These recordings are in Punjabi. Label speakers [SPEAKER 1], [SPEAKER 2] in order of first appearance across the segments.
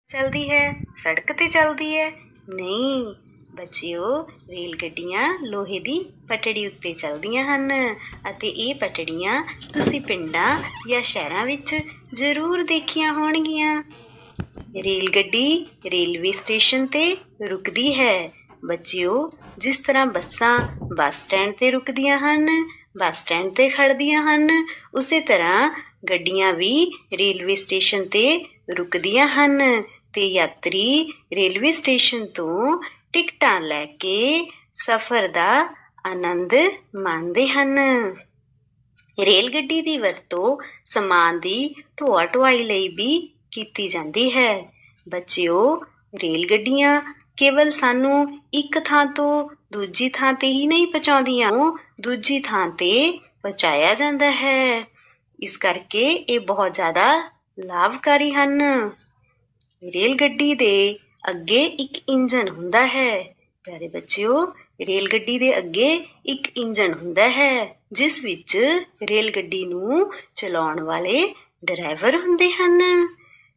[SPEAKER 1] चलती है, सड़क ते चलती है? नहीं बच्चिओ, रेल गड्डियां लोहे दी पटड़ी उत्ते चलदियां हन अते ਇਹ ਪਟੜੀਆਂ ਤੁਸੀਂ ਪਿੰਡਾਂ ਜਾਂ ਸ਼ਹਿਰਾਂ ਵਿੱਚ ਜ਼ਰੂਰ ਦੇਖੀਆਂ ਹੋਣਗੀਆਂ। ਰੇਲ ਗੱਡੀ ਰੇਲਵੇ ਸਟੇਸ਼ਨ ਤੇ ਰੁਕਦੀ ਹੈ। ਬੱਚਿਓ, ਜਿਸ ਤਰ੍ਹਾਂ ਬੱਸਾਂ ਬੱਸ ਸਟੈਂਡ ਤੇ ਰੁਕਦੀਆਂ ਹਨ, ਬੱਸ ਸਟੈਂਡ ਤੇ ਖੜ੍ਹਦੀਆਂ ਹਨ, ਉਸੇ ਤਰ੍ਹਾਂ ਗੱਡੀਆਂ ਵੀ ਰੇਲਵੇ ਸਟੇਸ਼ਨ ਤੇ ਰੁਕਦੀਆਂ ਹਨ ਤੇ ਯਾਤਰੀ ਰੇਲਵੇ ਸਟੇਸ਼ਨ ਤੋਂ ਟਿਕਟਾਂ ਲੈ ਕੇ ਸਫ਼ਰ ਦਾ ਆਨੰਦ ਮਾਣਦੇ ਹਨ। ਰੇਲ ਗੱਡੀ ਦੀ ਵਰਤੋਂ ਸਮਾਨ ਦੀ ਢੋਆ ਢੁਆਈ ਲਈ ਵੀ ਕੀਤੀ ਜਾਂਦੀ ਹੈ। ਬੱਚਿਓ, ਰੇਲ ਗੱਡੀਆਂ ਕੇਵਲ ਸਾਨੂੰ ਇੱਕ ਥਾਂ ਤੋਂ ਦੂਜੀ ਥਾਂ ਤੇ ਹੀ ਨਹੀਂ ਪਹੁੰਚਾਉਂਦੀਆਂ, ਦੂਜੀ ਥਾਂ ਤੇ ਪਹੁੰਚਾਇਆ ਜਾਂਦਾ ਹੈ। ਇਸ ਕਰਕੇ ਇਹ ਬਹੁਤ ਜ਼ਿਆਦਾ ਲਾਭਕਾਰੀ ਹਨ। ਰੇਲ ਗੱਡੀ ਦੇ ਅੱਗੇ ਇੱਕ ਇੰਜਨ ਹੁੰਦਾ ਹੈ। ਪਿਆਰੇ ਬੱਚਿਓ, ਰੇਲ ਗੱਡੀ ਦੇ ਅੱਗੇ ਇੱਕ ਇੰਜਨ ਹੁੰਦਾ ਹੈ ਜਿਸ ਵਿੱਚ ਰੇਲ ਗੱਡੀ ਨੂੰ ਚਲਾਉਣ ਵਾਲੇ ਡਰਾਈਵਰ ਹੁੰਦੇ ਹਨ।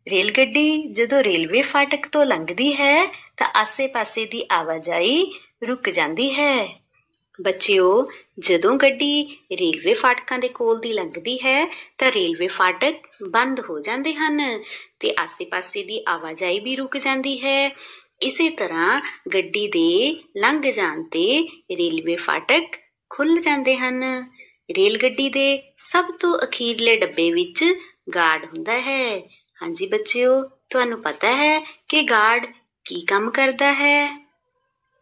[SPEAKER 1] ਰੇਲ ਗੱਡੀ ਜਦੋਂ ਰੇਲਵੇ ਫਾਟਕ ਤੋਂ ਲੰਘਦੀ ਹੈ ਤਾਂ ਆਸੇ-ਪਾਸੇ ਦੀ ਆਵਾਜਾਈ ਰੁਕ ਜਾਂਦੀ ਹੈ। ਬੱਚਿਓ, ਜਦੋਂ ਗੱਡੀ ਰੇਲਵੇ ਫਾਟਕਾਂ ਦੇ ਕੋਲ ਦੀ ਲੰਘਦੀ ਹੈ ਤਾਂ ਰੇਲਵੇ ਫਾਟਕ ਬੰਦ ਹੋ ਜਾਂਦੇ ਹਨ ਤੇ ਆਸੇ-ਪਾਸੇ ਦੀ ਆਵਾਜਾਈ ਵੀ ਰੁਕ ਜਾਂਦੀ ਹੈ। ਇਸੇ ਤਰ੍ਹਾਂ ਗੱਡੀ ਦੇ ਲੰਘ ਜਾਣ ਤੇ ਰੇਲਵੇ ਫਾਟਕ ਖੁੱਲ੍ਹ ਜਾਂਦੇ ਹਨ। ਰੇਲ ਗੱਡੀ ਦੇ ਸਭ ਤੋਂ ਅਖੀਰਲੇ ਡੱਬੇ ਵਿੱਚ ਗਾਰਡ ਹੁੰਦਾ ਹੈ। ਹਾਂਜੀ ਬੱਚਿਓ, ਤੁਹਾਨੂੰ ਪਤਾ ਹੈ ਕਿ ਗਾਰਡ ਕੀ ਕੰਮ ਕਰਦਾ ਹੈ?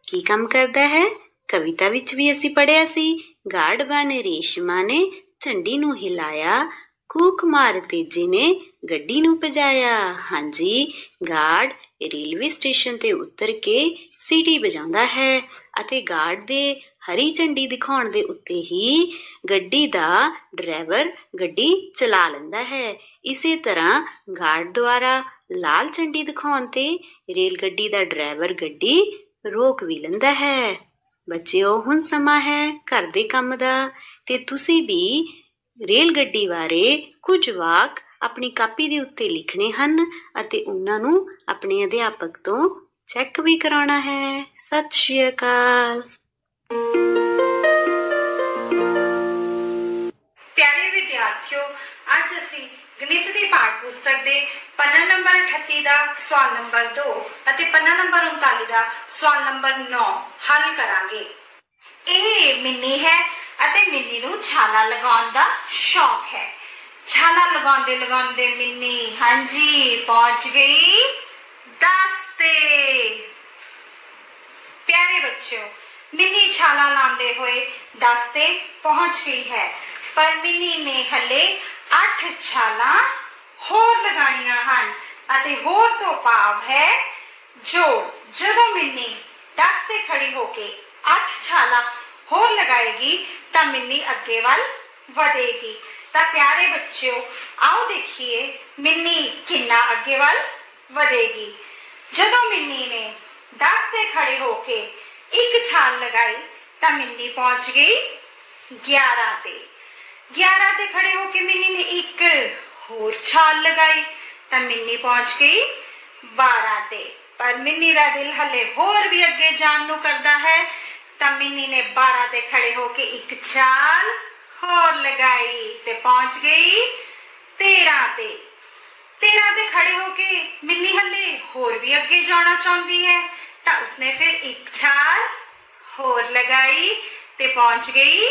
[SPEAKER 1] ਕੀ ਕੰਮ ਕਰਦਾ ਹੈ? ਕਵਿਤਾ ਵਿੱਚ ਵੀ ਅਸੀਂ ਪੜ੍ਹਿਆ ਸੀ, ਗਾਰਡ ਬਣੇ ਰੇਸ਼ਮਾ ਨੇ ਝੰਡੀ ਨੂੰ ਹਿਲਾਇਆ, ਕੂਕ ਮਾਰ ਤੇਜੇ ਨੇ ਗੱਡੀ ਨੂੰ ਭਜਾਇਆ। ਹਾਂਜੀ, ਗਾਰਡ ਰੇਲਵੇ ਸਟੇਸ਼ਨ ਤੇ ਉਤਰ ਕੇ ਸੀਟੀ ਵਜਾਉਂਦਾ ਹੈ ਅਤੇ ਗਾਰਡ ਦੇ ਹਰੀ ਝੰਡੀ ਦਿਖਾਉਣ ਦੇ ਉੱਤੇ ਹੀ ਗੱਡੀ ਦਾ ਡਰਾਈਵਰ ਗੱਡੀ ਚਲਾ ਲੈਂਦਾ ਹੈ। ਇਸੇ ਤਰ੍ਹਾਂ ਗਾਰਡ ਦੁਆਰਾ ਲਾਲ ਝੰਡੀ ਦਿਖਾਉਣ ਤੇ ਰੇਲ ਗੱਡੀ ਦਾ ਡਰਾਈਵਰ ਗੱਡੀ ਰੋਕ ਵੀ ਲੈਂਦਾ ਹੈ। ਬੱਚਿਓ, ਹੁਣ ਸਮਾਂ ਹੈ ਘਰ ਦੇ ਕੰਮ ਦਾ ਤੇ ਤੁਸੀਂ ਵੀ ਰੇਲ ਗੱਡੀ ਬਾਰੇ ਕੁਝ ਵਾਕ ਆਪਣੀ ਕਾਪੀ ਦੇ ਉੱਤੇ ਲਿਖਣੇ ਹਨ ਅਤੇ ਉਹਨਾਂ ਨੂੰ ਆਪਣੇ ਅਧਿਆਪਕ ਤੋਂ ਚੈੱਕ ਵੀ ਕਰਾਉਣਾ ਹੈ। ਸਤਿ ਸ਼੍ਰੀ ਅਕਾਲ।
[SPEAKER 2] ਪਿਆਰੇ ਵਿਦਿਆਰਥੀਓ, ਅੱਜ ਅਸੀਂ ਗਣਿਤ ਦੀ ਪਾਠ ਪੁਸਤਕ ਦੇ ਪੰਨਾ ਨੰਬਰ 38 ਦਾ ਸਵਾਲ ਨੰਬਰ 2 ਅਤੇ ਪੰਨਾ ਨੰਬਰ 39 ਦਾ ਸਵਾਲ ਨੰਬਰ 9 ਹੱਲ ਕਰਾਂਗੇ। ਇਹ ਮਿੰਨੀ ਹੈ ਅਤੇ ਮਿੰਨੀ ਨੂੰ ਛਾਲਾ ਲਗਾਉਣ ਦਾ ਸ਼ੌਕ ਹੈ। ਛਾਲਾ ਲਗਾਉਂਦੇ ਲਗਾਉਂਦੇ ਮਿੰਨੀ ਹਾਂਜੀ ਪਹੁੰਚ ਗਈ 10 ਤੇ। ਪਿਆਰੇ ਬੱਚਿਓ, ਮਿੰਨੀ ਛਾਲਾ ਲਾਉਂਦੇ ਹੋਏ 10 ਤੇ ਪਹੁੰਚ ਗਈ ਹੈ, ਪਰ ਮਿੰਨੀ ਨੇ ਹਲੇ 8 ਛਾਲਾਂ ਹੋਰ ਲਗਾਉਣੀਆਂ ਹਨ ਅਤੇ ਹੋਰ ਤੋਂ ਭਾਵ ਹੈ ਜੋੜ। ਜਦੋਂ ਮਿੰਨੀ 10 ਤੇ ਖੜੀ ਹੋ ਕੇ 8 ਛਾਲਾਂ ਹੋਰ ਲਗਾਏਗੀ ਤਾਂ ਮਿੰਨੀ ਅੱਗੇ ਵੱਲ ਵਧੇਗੀ। ਤਾਂ ਪਿਆਰੇ ਬੱਚਿਓ, ਆਓ ਦੇਖੀਏ ਮਿੰਨੀ ਕਿੰਨਾ ਅੱਗੇ ਵੱਲ ਵਧੇਗੀ। ਜਦੋਂ ਮਿੰਨੀ ਨੇ 10 ਤੇ ਖੜੇ ਹੋ ਕੇ ਇੱਕ ਛਾਲ ਲਗਾਈ ਤਾਂ ਮਿੰਨੀ ਪਹੁੰਚ ਗਈ 11 ਤੇ। 11 ਤੇ ਖੜੇ ਹੋ ਕੇ ਮਿੰਨੀ ਨੇ ਇੱਕ ਹੋਰ ਛਾਲ ਲਗਾਈ ਤਾਂ ਮਿੰਨੀ ਪਹੁੰਚ ਗਈ 12 ਤੇ। ਪਰ ਮਿੰਨੀ ਦਾ ਦਿਲ ਹਲੇ ਹੋਰ ਵੀ ਅੱਗੇ ਜਾਣ ਨੂੰ ਕਰਦਾ ਹੈ ਤਾਂ ਮਿੰਨੀ ਨੇ 12 ਤੇ ਖੜੇ ਹੋ ਕੇ ਇੱਕ ਛਾਲ ਹੋਰ ਲਗਾਈ ਤੇ ਪਹੁੰਚ ਗਈ 13 ਤੇ। 13 ਤੇ ਖੜੇ ਹੋ ਕੇ ਮਿੰਨੀ ਹਲੇ ਹੋਰ ਵੀ ਅੱਗੇ ਜਾਣਾ ਚਾਹੁੰਦੀ ਹੈ ਤਾਂ ਉਸਨੇ ਫਿਰ ਇੱਕ ਛਾਲ ਹੋਰ ਲਗਾਈ ਤੇ ਪਹੁੰਚ ਗਈ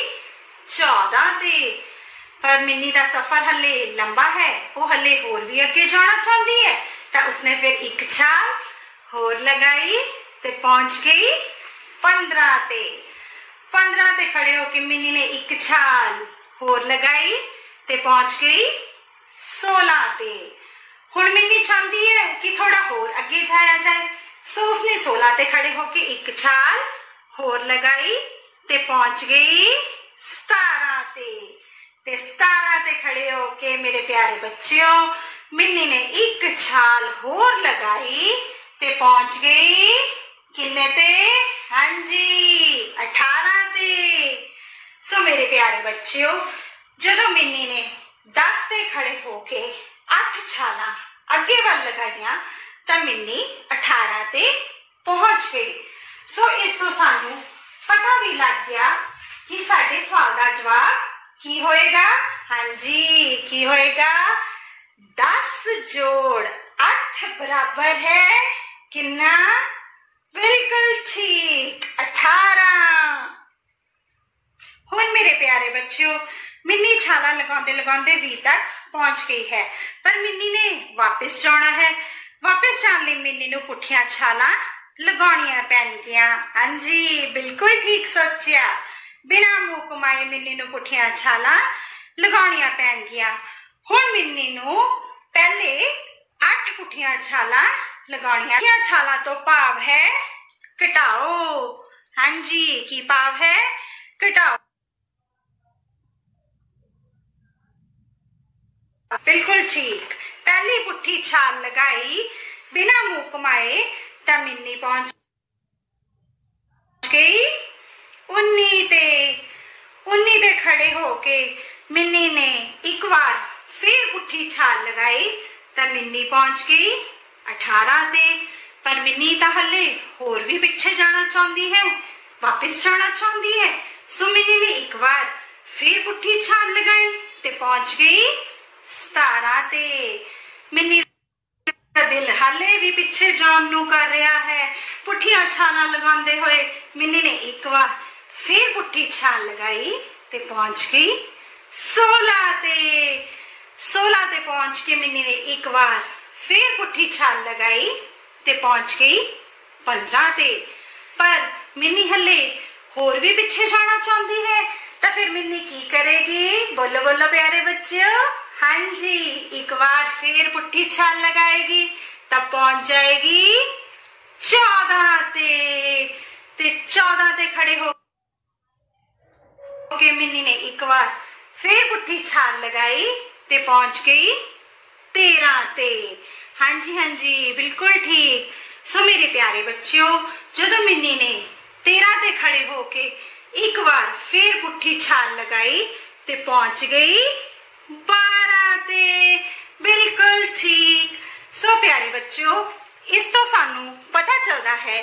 [SPEAKER 2] 14 ਤੇ। ਪਰ ਮਿੰਨੀ ਦਾ ਸਫ਼ਰ ਹਲੇ ਲੰਬਾ ਹੈ, ਉਹ ਹਲੇ ਹੋਰ ਵੀ ਅੱਗੇ ਜਾਣਾ ਚਾਹੁੰਦੀ ਹੈ ਤਾਂ ਉਸਨੇ ਫਿਰ ਇੱਕ ਛਾਲ ਹੋਰ ਲਗਾਈ ਤੇ ਪਹੁੰਚ ਗਈ 15 ਤੇ। 15 ਤੇ ਖੜੇ ਹੋ ਕੇ ਮਿੰਨੀ ਨੇ ਇੱਕ ਛਾਲ ਹੋਰ ਲਗਾਈ ਤੇ ਪਹੁੰਚ ਗਈ 16 ਤੇ। ਹੁਣ ਮਿੰਨੀ ਚਾਹੁੰਦੀ ਹੈ ਕਿ ਥੋੜਾ ਹੋਰ ਅੱਗੇ ਜਾਇਆ ਜਾਏ, ਸੋ ਉਸਨੇ 16 ਤੇ ਖੜੇ ਹੋ ਕੇ ਇੱਕ ਛਾਲ ਹੋਰ ਲਗਾਈ ਤੇ ਪਹੁੰਚ ਗਈ 17 ਤੇ। ਤੇ 17 ਤੇ ਖੜੇ ਹੋ ਕੇ ਮੇਰੇ ਪਿਆਰੇ ਬੱਚਿਓ ਮਿੰਨੀ ਨੇ ਇੱਕ ਛਾਲ ਹੋਰ ਲਗਾਈ ਤੇ ਪਹੁੰਚ ਗਈ ਕਿੰਨੇ ਤੇ? ਹਾਂਜੀ 18 ਤੇ। ਸੋ ਮੇਰੇ ਪਿਆਰੇ ਬੱਚਿਓ, ਜਦੋਂ ਮਿੰਨੀ ਨੇ 10 ਤੇ ਖੜੇ ਹੋ ਕੇ 8 ਛਾਲਾਂ ਅੱਗੇ ਵੱਲ ਲਗਾਈਆਂ ਤਾਂ ਮਿੰਨੀ 18 ਤੇ ਪਹੁੰਚ ਗਈ। ਸੋ ਇਸ ਤੋਂ ਸਾਨੂੰ ਪਤਾ ਵੀ ਲੱਗ ਗਿਆ ਕਿ ਸਾਡੇ ਸਵਾਲ ਦਾ ਜਵਾਬ ਕੀ ਹੋਏਗਾ। ਹਾਂਜੀ, ਕੀ ਹੋਏਗਾ? 10 जोड़ 8 बराबर है कितना? बिल्कुल ठीक, 18। हुण मेरे प्यारे बच्चों, मिन्नी छाला लगाते लगाते वी तक पहुंच गई है, पर मिन्नी ने वापस जाना है। वापस जाने लई मिन्नी नूं पुठियां छाला लगाउणियां पैणगियां। हाँ जी, बिल्कुल ठीक सोचिया। बिना मुंह घुमाए मिन्नी नूं पुठियां छाला लगाउणियां पैणगियां। हुण मिन्नी नूं पहले 8 पुठियां छाला लगाउणियां। पुठियां छाला तो भाव है घटाओ। हाँ जी, की भाव है? घटाओ। बिल्कुल ठीक। पहली पुठी छाल लगाई बिना मुंह घुमाए तो मिन्नी पहुंच गई 19 ते। 19 ते खड़े होके मिन्नी ने एक बार फिर पुठी छाल लगाई तो मिन्नी पहुंच गई 18 ते। पर मिन्नी तो हले होर भी पिछे जाना चाहती है, वापस जाना चाहती है। सो मिन्नी ने एक बार फिर पुठी छाल लगाई ते पहुंच गई 17 ते। मिन्नी दा दिल हाले भी पिछे जान नू कर रहा है। पुठियां छाला लगाते हुए मिन्नी ने एक बार फिर पुठी छाल लगाई ते पहुंच गई 16 ते। 16 ते पहुंच के मिन्नी ने एक बार फिर पुठी छाल लगाई ते पहुंच गई 15 ते। पर मिन्नी हले होर भी पिछे जाना चाहती है, तो फिर मिन्नी की करेगी? बोलो बोलो प्यारे बच्चों। हाँ जी, एक बार फिर पुठी छाल लगाएगी तब पहुंच जाएगी 14 ते 14 ते खड़े हो के मिन्नी ने एक बार फिर पुठी छाल लगाई ते पहुंच गई 13 ते। हाँ जी, बिल्कुल ठीक। सो मेरे प्यारे बच्चों, जदों मिन्नी ने 13 ते खड़े होके एक बार फिर पुठी छाल लगाई ते पहुंच गई 12 ते। बिल्कुल ठीक। सो प्यारे बच्चों, इस तो सानू पता चलता है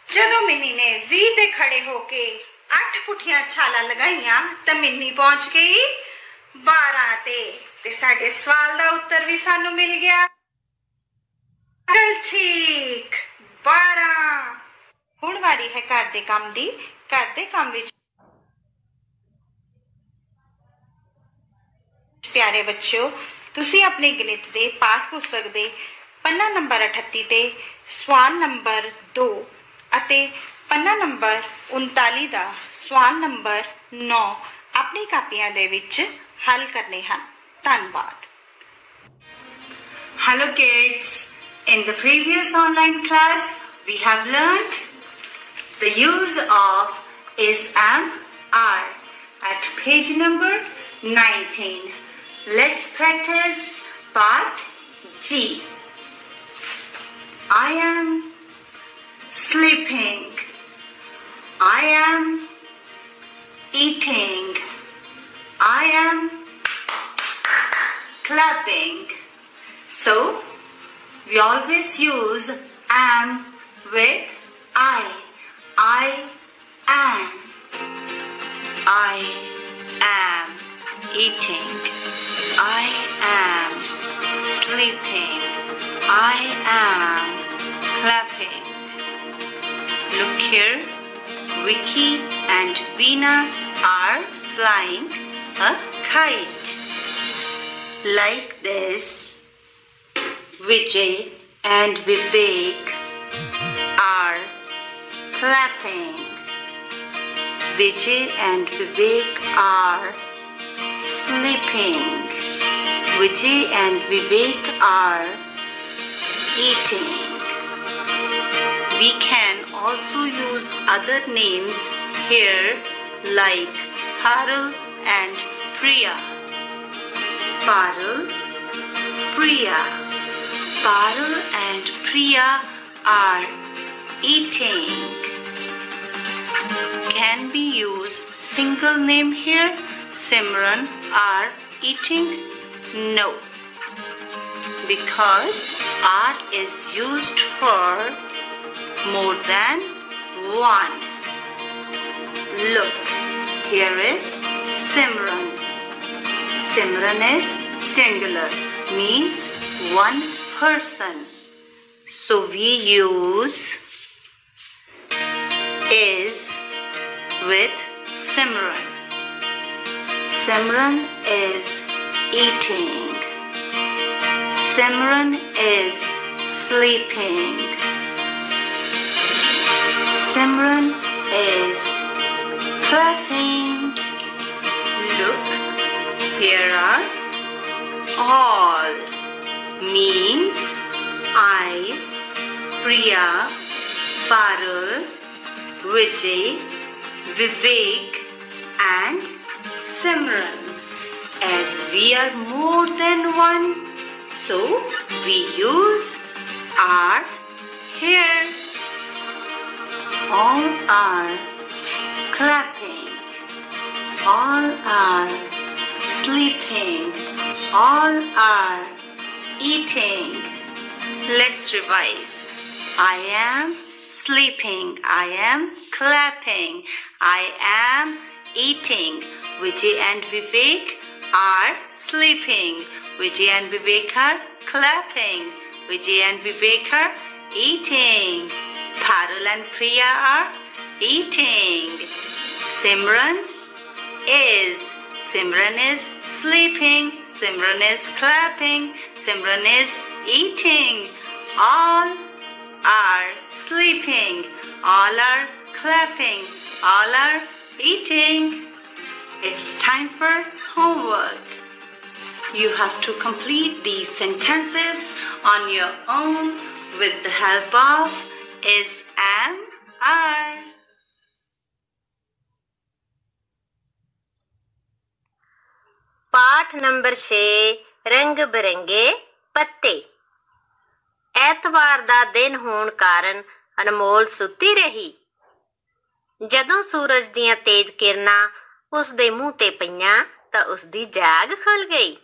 [SPEAKER 2] जदों मिन्नी ने 20 ते खड़े होके 8 पुठियां छाला लगाइयां तो मिन्नी पहुंच गई 12 ते साडे सवाल दा उत्तर भी सानू मिल गया। ठीक, 12। हुण वारी है घर दे काम दी। घर दे काम विच प्यारे बच्चों, तुसी अपने गणित दे पाठ पुस्तक दे पन्ना नंबर 38 ते सवाल नंबर 2 अते पन्ना नंबर 39 दा सवाल नंबर 9 अपनी कापियां दे विच हल करने हैं। धन्यवाद।
[SPEAKER 1] Hello kids, in the previous online class we have learnt the use of is, am, are at page number 19. Let's practice part G. I am sleeping. I am eating. I am clapping. So we always use am with I. I am. I am eating. I am sleeping. I am clapping. Look here, Vicky and Veena are flying a kite. Like this, Vijay and Vivek are clapping. Vijay and Vivek are sleeping. Vijay and Vivek are eating. We can also use other names here like Parul and Priya. Parul, Priya. Parul and Priya are eating. Can we use single name here? Simran are eating? No.
[SPEAKER 2] because R is used for more than one. Look, here is Simran. Simran is singular, means one person. So we use is with Simran. Simran is eating. Simran is sleeping. Simran is clapping. Look, here are all. Means I, Priya, Parul, Vijay, Vivek and Simran. As we are more than one, so we use are here. All are clapping. All are sleeping. All are eating. Let's revise. I am sleeping. I am clapping. I am eating. Vijay and Vivek are sleeping. Vijay and Vivek are clapping. Vijay and Vivek are eating. Parul and Priya are eating. Simran is. Simran is sleeping. Simran is clapping. Simran is eating. All are sleeping. All are clapping. All are eating. It's time for homework. You have to complete these sentences on your own with the help of is, am, are.
[SPEAKER 1] पाठ नंबर 6 रंग बिरंगे पत्ते। ਐਤਵਾਰ ਦਾ ਦਿਨ ਹੋਣ ਕਾਰਨ ਅਨਮੋਲ ਸੁੱਤੀ ਰਹੀ। ਜਦੋਂ ਸੂਰਜ ਦੀਆਂ ਤੇਜ਼ ਕਿਰਨਾਂ ਉਸ ਦੇ ਮੂੰਹ ਤੇ ਪਈਆਂ ਤਾਂ ਉਸ ਦੀ ਜਾਗ ਖੁੱਲ ਗਈ।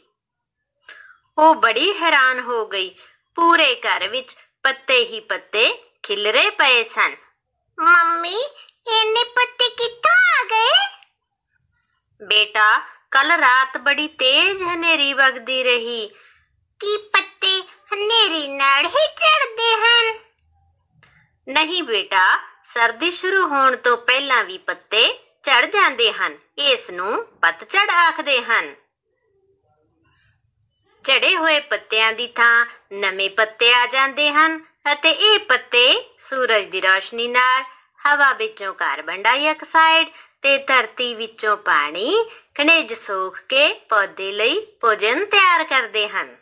[SPEAKER 1] ਉਹ ਬੜੀ ਹੈਰਾਨ ਹੋ ਗਈ। ਪੂਰੇ ਘਰ ਵਿੱਚ ਪੱਤੇ ਹੀ ਪੱਤੇ ਖਿਲਰੇ ਪਏ ਸਨ। ਮੰਮੀ, ਇੰਨੇ ਪੱਤੇ ਕਿੱਥੋਂ ਆ ਗਏ? ਬੇਟਾ, ਕੱਲ ਰਾਤ ਬੜੀ ਤੇਜ਼ ਹਨੇਰੀ ਵਗਦੀ ਰਹੀ। ਕੀ ਪੱਤੇ ਹਨੇਰੀ ਨਾਲ ਹੀ ਝੜਦੇ ਹਨ? ਨਹੀਂ ਬੇਟਾ, ਸਰਦੀ ਸ਼ੁਰੂ ਹੋਣ ਤੋਂ ਪਹਿਲਾਂ ਵੀ ਪੱਤੇ ਝੜ ਜਾਂਦੇ ਹਨ। ਇਸ ਨੂੰ ਪਤਝੜ ਆਖਦੇ ਹਨ। ਝੜੇ ਹੋਏ ਪੱਤਿਆਂ ਦੀ ਥਾਂ ਨਵੇਂ ਪੱਤੇ ਆ ਜਾਂਦੇ ਹਨ ਅਤੇ ਇਹ ਪੱਤੇ ਸੂਰਜ ਦੀ ਰੌਸ਼ਨੀ ਨਾਲ ਹਵਾ ਵਿੱਚੋਂ ਕਾਰਬਨ ਡਾਈਆਕਸਾਈਡ ਤੇ ਧਰਤੀ ਵਿੱਚੋਂ ਪਾਣੀ ਖਣਿਜ ਸੋਖ ਕੇ ਪੌਦੇ ਲਈ ਭੋਜਨ ਤਿਆਰ ਕਰਦੇ ਹਨ।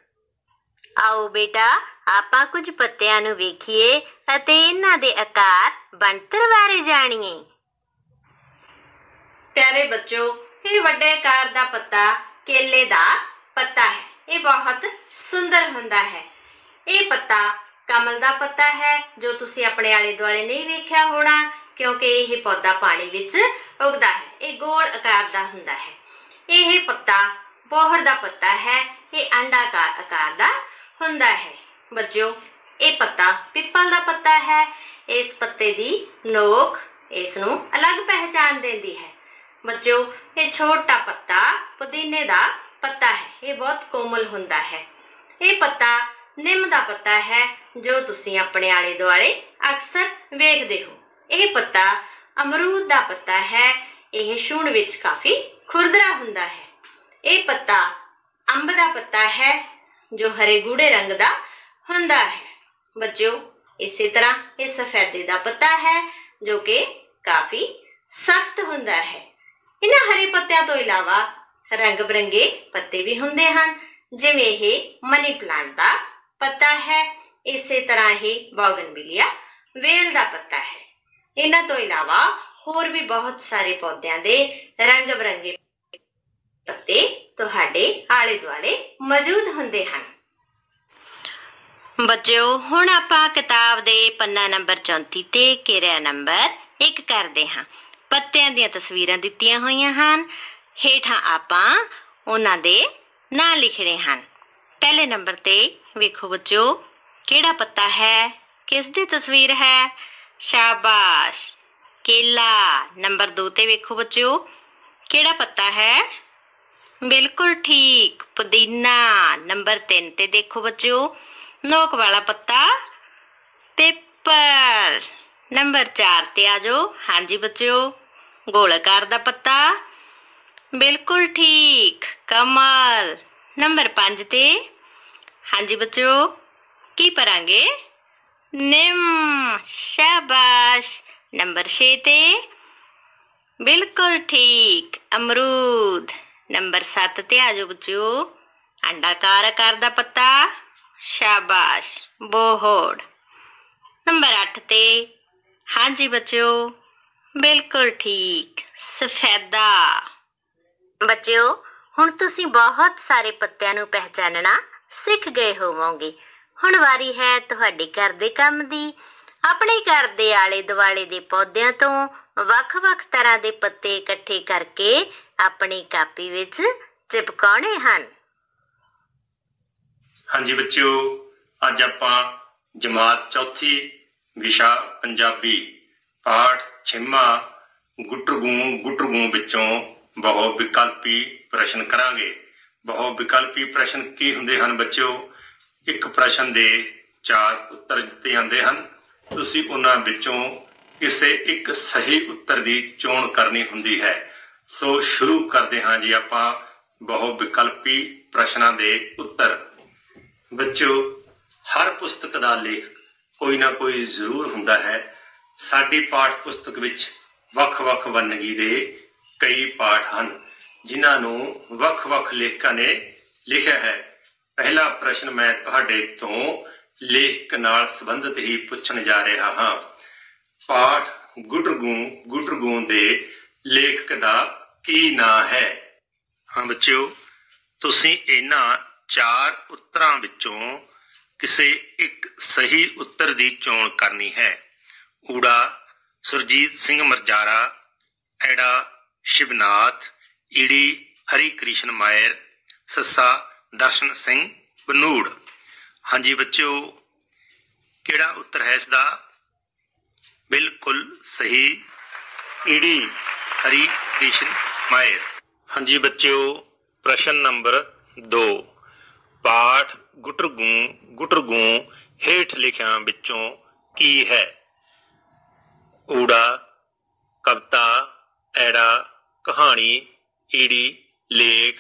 [SPEAKER 1] ਆਓ ਬੇਟਾ, ਆਪਾਂ ਕੁਝ ਪੱਤਿਆਂ ਨੂੰ ਵੇਖੀਏ ਅਤੇ ਇਹਨਾਂ ਦੇ ਆਕਾਰ ਬਣਤਰ ਬਾਰੇ ਜਾਣੀਏ। ਪਿਆਰੇ ਬੱਚੋ, ਇਹ ਵੱਡੇ ਆਕਾਰ ਦਾ ਪੱਤਾ ਕੇਲੇ ਦਾ ਪੱਤਾ ਹੈ। ਇਹ ਬਹੁਤ ਸੁੰਦਰ ਹੁੰਦਾ ਹੈ। ਇਹ ਪੱਤਾ ਕਮਲ ਦਾ ਪੱਤਾ ਹੈ ਜੋ ਤੁਸੀਂ ਆਪਣੇ ਆਲੇ ਦੁਆਲੇ ਨਹੀਂ ਵੇਖਿਆ ਹੋਣਾ ਕਿਉਂਕਿ ਇਹ ਪੌਦਾ ਪਾਣੀ ਵਿੱਚ ਉੱਗਦਾ ਹੈ। ਇਹ ਗੋਲ ਆਕਾਰ ਦਾ ਹੁੰਦਾ ਹੈ। ਇਹ ਪੱਤਾ ਬੋਹੜ ਦਾ ਪੱਤਾ ਹੈ। ਇਹ ਅੰਡਾਕਾਰ ਆਕਾਰ ਦਾ ਹੁੰਦਾ ਹੈ। ਬੱਚਿਓ, ਇਹ ਪੱਤਾ ਪਿੱਪਲ ਦਾ ਪੱਤਾ ਹੈ। ਇਸ ਪੱਤੇ ਦੀ ਨੋਕ ਇਸ ਨੂੰ ਅਲੱਗ ਪਹਿਚਾਣ ਦਿੰਦੀ ਹੈ। ਬੱਚਿਓ, ਇਹ ਛੋਟਾ ਪੱਤਾ ਪੁਦੀਨੇ ਦਾ ਪੱਤਾ ਹੈ। ਇਹ ਬਹੁਤ ਕੋਮਲ ਹੁੰਦਾ ਹੈ। ਇਹ ਪੱਤਾ ਨਿੰਮ ਦਾ ਪੱਤਾ ਹੈ ਜੋ ਤੁਸੀਂ ਆਪਣੇ ਆਲੇ ਦੁਆਲੇ ਅਕਸਰ ਵੇਖਦੇ ਹੋ। ਇਹ ਪੱਤਾ ਅਮਰੂਦ ਦਾ ਪੱਤਾ ਹੈ। ਇਹ ਛੂਹਣ ਵਿੱਚ ਕਾਫੀ ਖੁਰਦਰਾ ਹੁੰਦਾ ਹੈ। ਇਹ ਪੱਤਾ ਅੰਬ ਦਾ ਪੱਤਾ ਹੈ ਜੋ ਹਰੇ ਗੂੜੇ ਰੰਗ ਦਾ ਹੁੰਦਾ ਹੈ। ਬੱਚਿਓ, ਇਸੇ ਤਰ੍ਹਾਂ ਇਹ ਸਫੈਦੇ ਦਾ ਪੱਤਾ ਹੈ ਜੋ ਕਿ ਕਾਫੀ ਸਖਤ ਹੁੰਦਾ ਹੈ। ਇਹਨਾਂ ਹਰੇ ਪੱਤਿਆਂ ਤੋਂ ਇਲਾਵਾ ਰੰਗ ਬਿਰੰਗੇ ਪੱਤੇ ਵੀ ਹੁੰਦੇ ਹਨ, ਜਿਵੇਂ ਇਹ ਮਨੀ ਪਲਾਂਟ ਦਾ ਪੱਤਾ ਹੈ। ਇਸੇ ਤਰ੍ਹਾਂ ਇਹ ਬੋਗਨਵਿਲੀਆ ਵੇਲ ਦਾ ਪੱਤਾ ਹੈ। ਇਹਨਾਂ ਤੋਂ ਇਲਾਵਾ ਹੋਰ ਵੀ ਬਹੁਤ ਸਾਰੇ ਪੌਦਿਆਂ ਦੇ ਰੰਗ ਬਿਰੰਗੇ ਪੱਤੇ ਤੁਹਾਡੇ ਆਲੇ ਦੁਆਲੇ ਮੌਜੂਦ ਹੁੰਦੇ ਹਨ। ਬੱਚਿਓ, ਹੁਣ ਆਪਾਂ ਕਿਤਾਬ ਦੇ ਪੰਨਾ ਨੰਬਰ 34 ਤੇ ਕਿਰਿਆ ਨੰਬਰ 1 ਕਰਦੇ ਹਾਂ। ਪੱਤਿਆਂ ਦੀਆਂ ਤਸਵੀਰਾਂ ਦਿੱਤੀਆਂ ਹੋਈਆਂ ਹਨ। ਹੇਠਾਂ ਆਪਾਂ ਉਹਨਾਂ ਦੇ ਨਾਂ ਲਿਖਣੇ ਹਨ। पहले नंबर ते वेखो बच्चों केड़ा पत्ता है, किस दी तस्वीर है। शाबाश, केला। नंबर 2 ते वेखो बच्चों केड़ा पत्ता है, बिल्कुल ठीक, पुदीना। नंबर 3 ते देखो बच्चों नोक वाला पत्ता, पेपर। नंबर 4 ते आ जाओ। हाँ जी बच्चों, गोलाकार दा पत्ता, बिल्कुल ठीक, कमल। नंबर 5 ते हाँ जी बच्चों की भरांगे, निम। शाबाश। नंबर 6 ते बिल्कुल ठीक, अमरूद। नंबर 7 ते आ जाओ बच्चों, अंडाकार आकार दा पत्ता, शाबाश, बोहड़। नंबर 8 ते हाँ जी बच्चों बिल्कुल ठीक, सफेदा। ਬੱਚਿਓ ਹੁਣ ਤੁਸੀਂ ਬਹੁਤ ਸਾਰੇ ਪੱਤਿਆਂ ਨੂੰ ਪਹਿਚਾਨਣਾ ਸਿੱਖ ਗਏ ਹੋਵੋਗੇ। ਹੁਣ ਵਾਰੀ ਹੈ ਤੁਹਾਡੇ ਘਰ ਦੇ ਕੰਮ ਦੀ। ਆਪਣੇ ਘਰ ਦੇ ਆਲੇ ਦੁਆਲੇ ਦੇ ਪੌਦਿਆਂ ਤੋਂ ਵੱਖ-ਵੱਖ ਤਰ੍ਹਾਂ ਦੇ ਪੱਤੇ ਇਕੱਠੇ ਕਰਕੇ ਆਪਣੀ ਕਾਪੀ ਵਿੱਚ ਚਿਪਕਾਉਣੇ ਹਨ।
[SPEAKER 3] ਹਾਂਜੀ ਬੱਚਿਓ, ਅੱਜ ਆਪਾਂ ਜਮਾਤ ਚੌਥੀ ਵਿਸ਼ਾ ਪੰਜਾਬੀ ਪਾਠ 6ਵਾਂ ਗੁੱਟਰਗੂੰ ਵਿੱਚੋਂ ਬਹੁ ਵਿਕਲਪੀ ਪ੍ਰਸ਼ਨ ਕਰਾਂਗੇ। ਬਹੁ ਵਿਕਲਪੀ ਪ੍ਰਸ਼ਨ ਕੀ ਹੁੰਦੇ ਹਨ ਬੱਚਿਓ? ਇੱਕ ਪ੍ਰਸ਼ਨ ਦੇ 4 ਉੱਤਰ ਦਿੱਤੇ ਜਾਂਦੇ ਹਨ। ਤੁਸੀਂ ਉਹਨਾਂ ਵਿੱਚੋਂ ਕਿਸੇ ਇੱਕ ਸਹੀ ਉੱਤਰ ਦੀ ਚੋਣ ਕਰਨੀ ਹੁੰਦੀ ਹੈ। ਸੋ ਸ਼ੁਰੂ ਕਰਦੇ ਹਾਂ ਜੀ ਆਪਾਂ ਬਹੁ ਵਿਕਲਪੀ ਪ੍ਰਸ਼ਨਾਂ ਦੇ ਉੱਤਰ। ਬੱਚਿਓ, ਹਰ ਪੁਸਤਕ ਦਾ ਲੇਖ ਕੋਈ ਨਾ ਕੋਈ ਜ਼ਰੂਰ ਹੁੰਦਾ ਹੈ। ਸਾਡੀ ਪਾਠ ਪੁਸਤਕ ਵਿੱਚ ਵੱਖ-ਵੱਖ ਵੰਨਗੀ ਦੇ ਕਈ ਪਾਠ ਹਨ ਜਿਨ੍ਹਾਂ ਨੂੰ ਵੱਖ-ਵੱਖ ਲੇਖਕਾਂ ਨੇ ਲਿਖਿਆ ਹੈ। ਪਹਿਲਾ ਪ੍ਰਸ਼ਨ ਮੈਂ ਤੁਹਾਡੇ ਤੋਂ ਲੇਖਕ ਨਾਲ ਸੰਬੰਧਿਤ ਹੀ ਪੁੱਛਣ ਜਾ ਰਿਹਾ ਹਾਂ। ਪਾਠ ਗੁੱਟਰਗੂੰ ਦੇ ਲੇਖਕ ਦਾ ਕੀ ਨਾਂ ਹੈ? ਹਾਂ ਬੱਚਿਓ, ਤੁਸੀਂ ਇਹਨਾਂ 4 ਉੱਤਰਾਂ ਵਿੱਚੋਂ ਕਿਸੇ ਇੱਕ ਸਹੀ ਉੱਤਰ ਦੀ ਚੋਣ ਕਰਨੀ ਹੈ। ਊੜਾ ਸੁਰਜੀਤ ਸਿੰਘ ਮਰਜਾਰਾ, ਐੜਾ ਸ਼ਿਵਨਾਥ, ਈੜੀ ਹਰੀ ਕ੍ਰਿਸ਼ਨ ਮਾਇਰ, ਸੱਸਾ ਦਰਸ਼ਨ ਸਿੰਘ ਬਨੂੜ। ਹਾਂਜੀ ਬੱਚਿਓ, ਕਿਹੜਾ ਉੱਤਰ ਹੈ ਇਸ ਦਾ? ਬਿਲਕੁਲ ਸਹੀ, ਈੜੀ ਹਰੀ ਕ੍ਰਿਸ਼ਨ ਮਾਇਰ। ਹਾਂਜੀ ਬੱਚਿਓ, ਪ੍ਰਸ਼ਨ ਨੰਬਰ 2, ਪਾਠ ਗੁੱਟਰਗੂੰ ਹੇਠ ਲਿਖਿਆਂ ਵਿੱਚੋਂ ਕੀ ਹੈ? ਊੜਾ ਕਵਿਤਾ, ਐੜਾ ਕਹਾਣੀ, ਈੜੀ ਲੇਖ,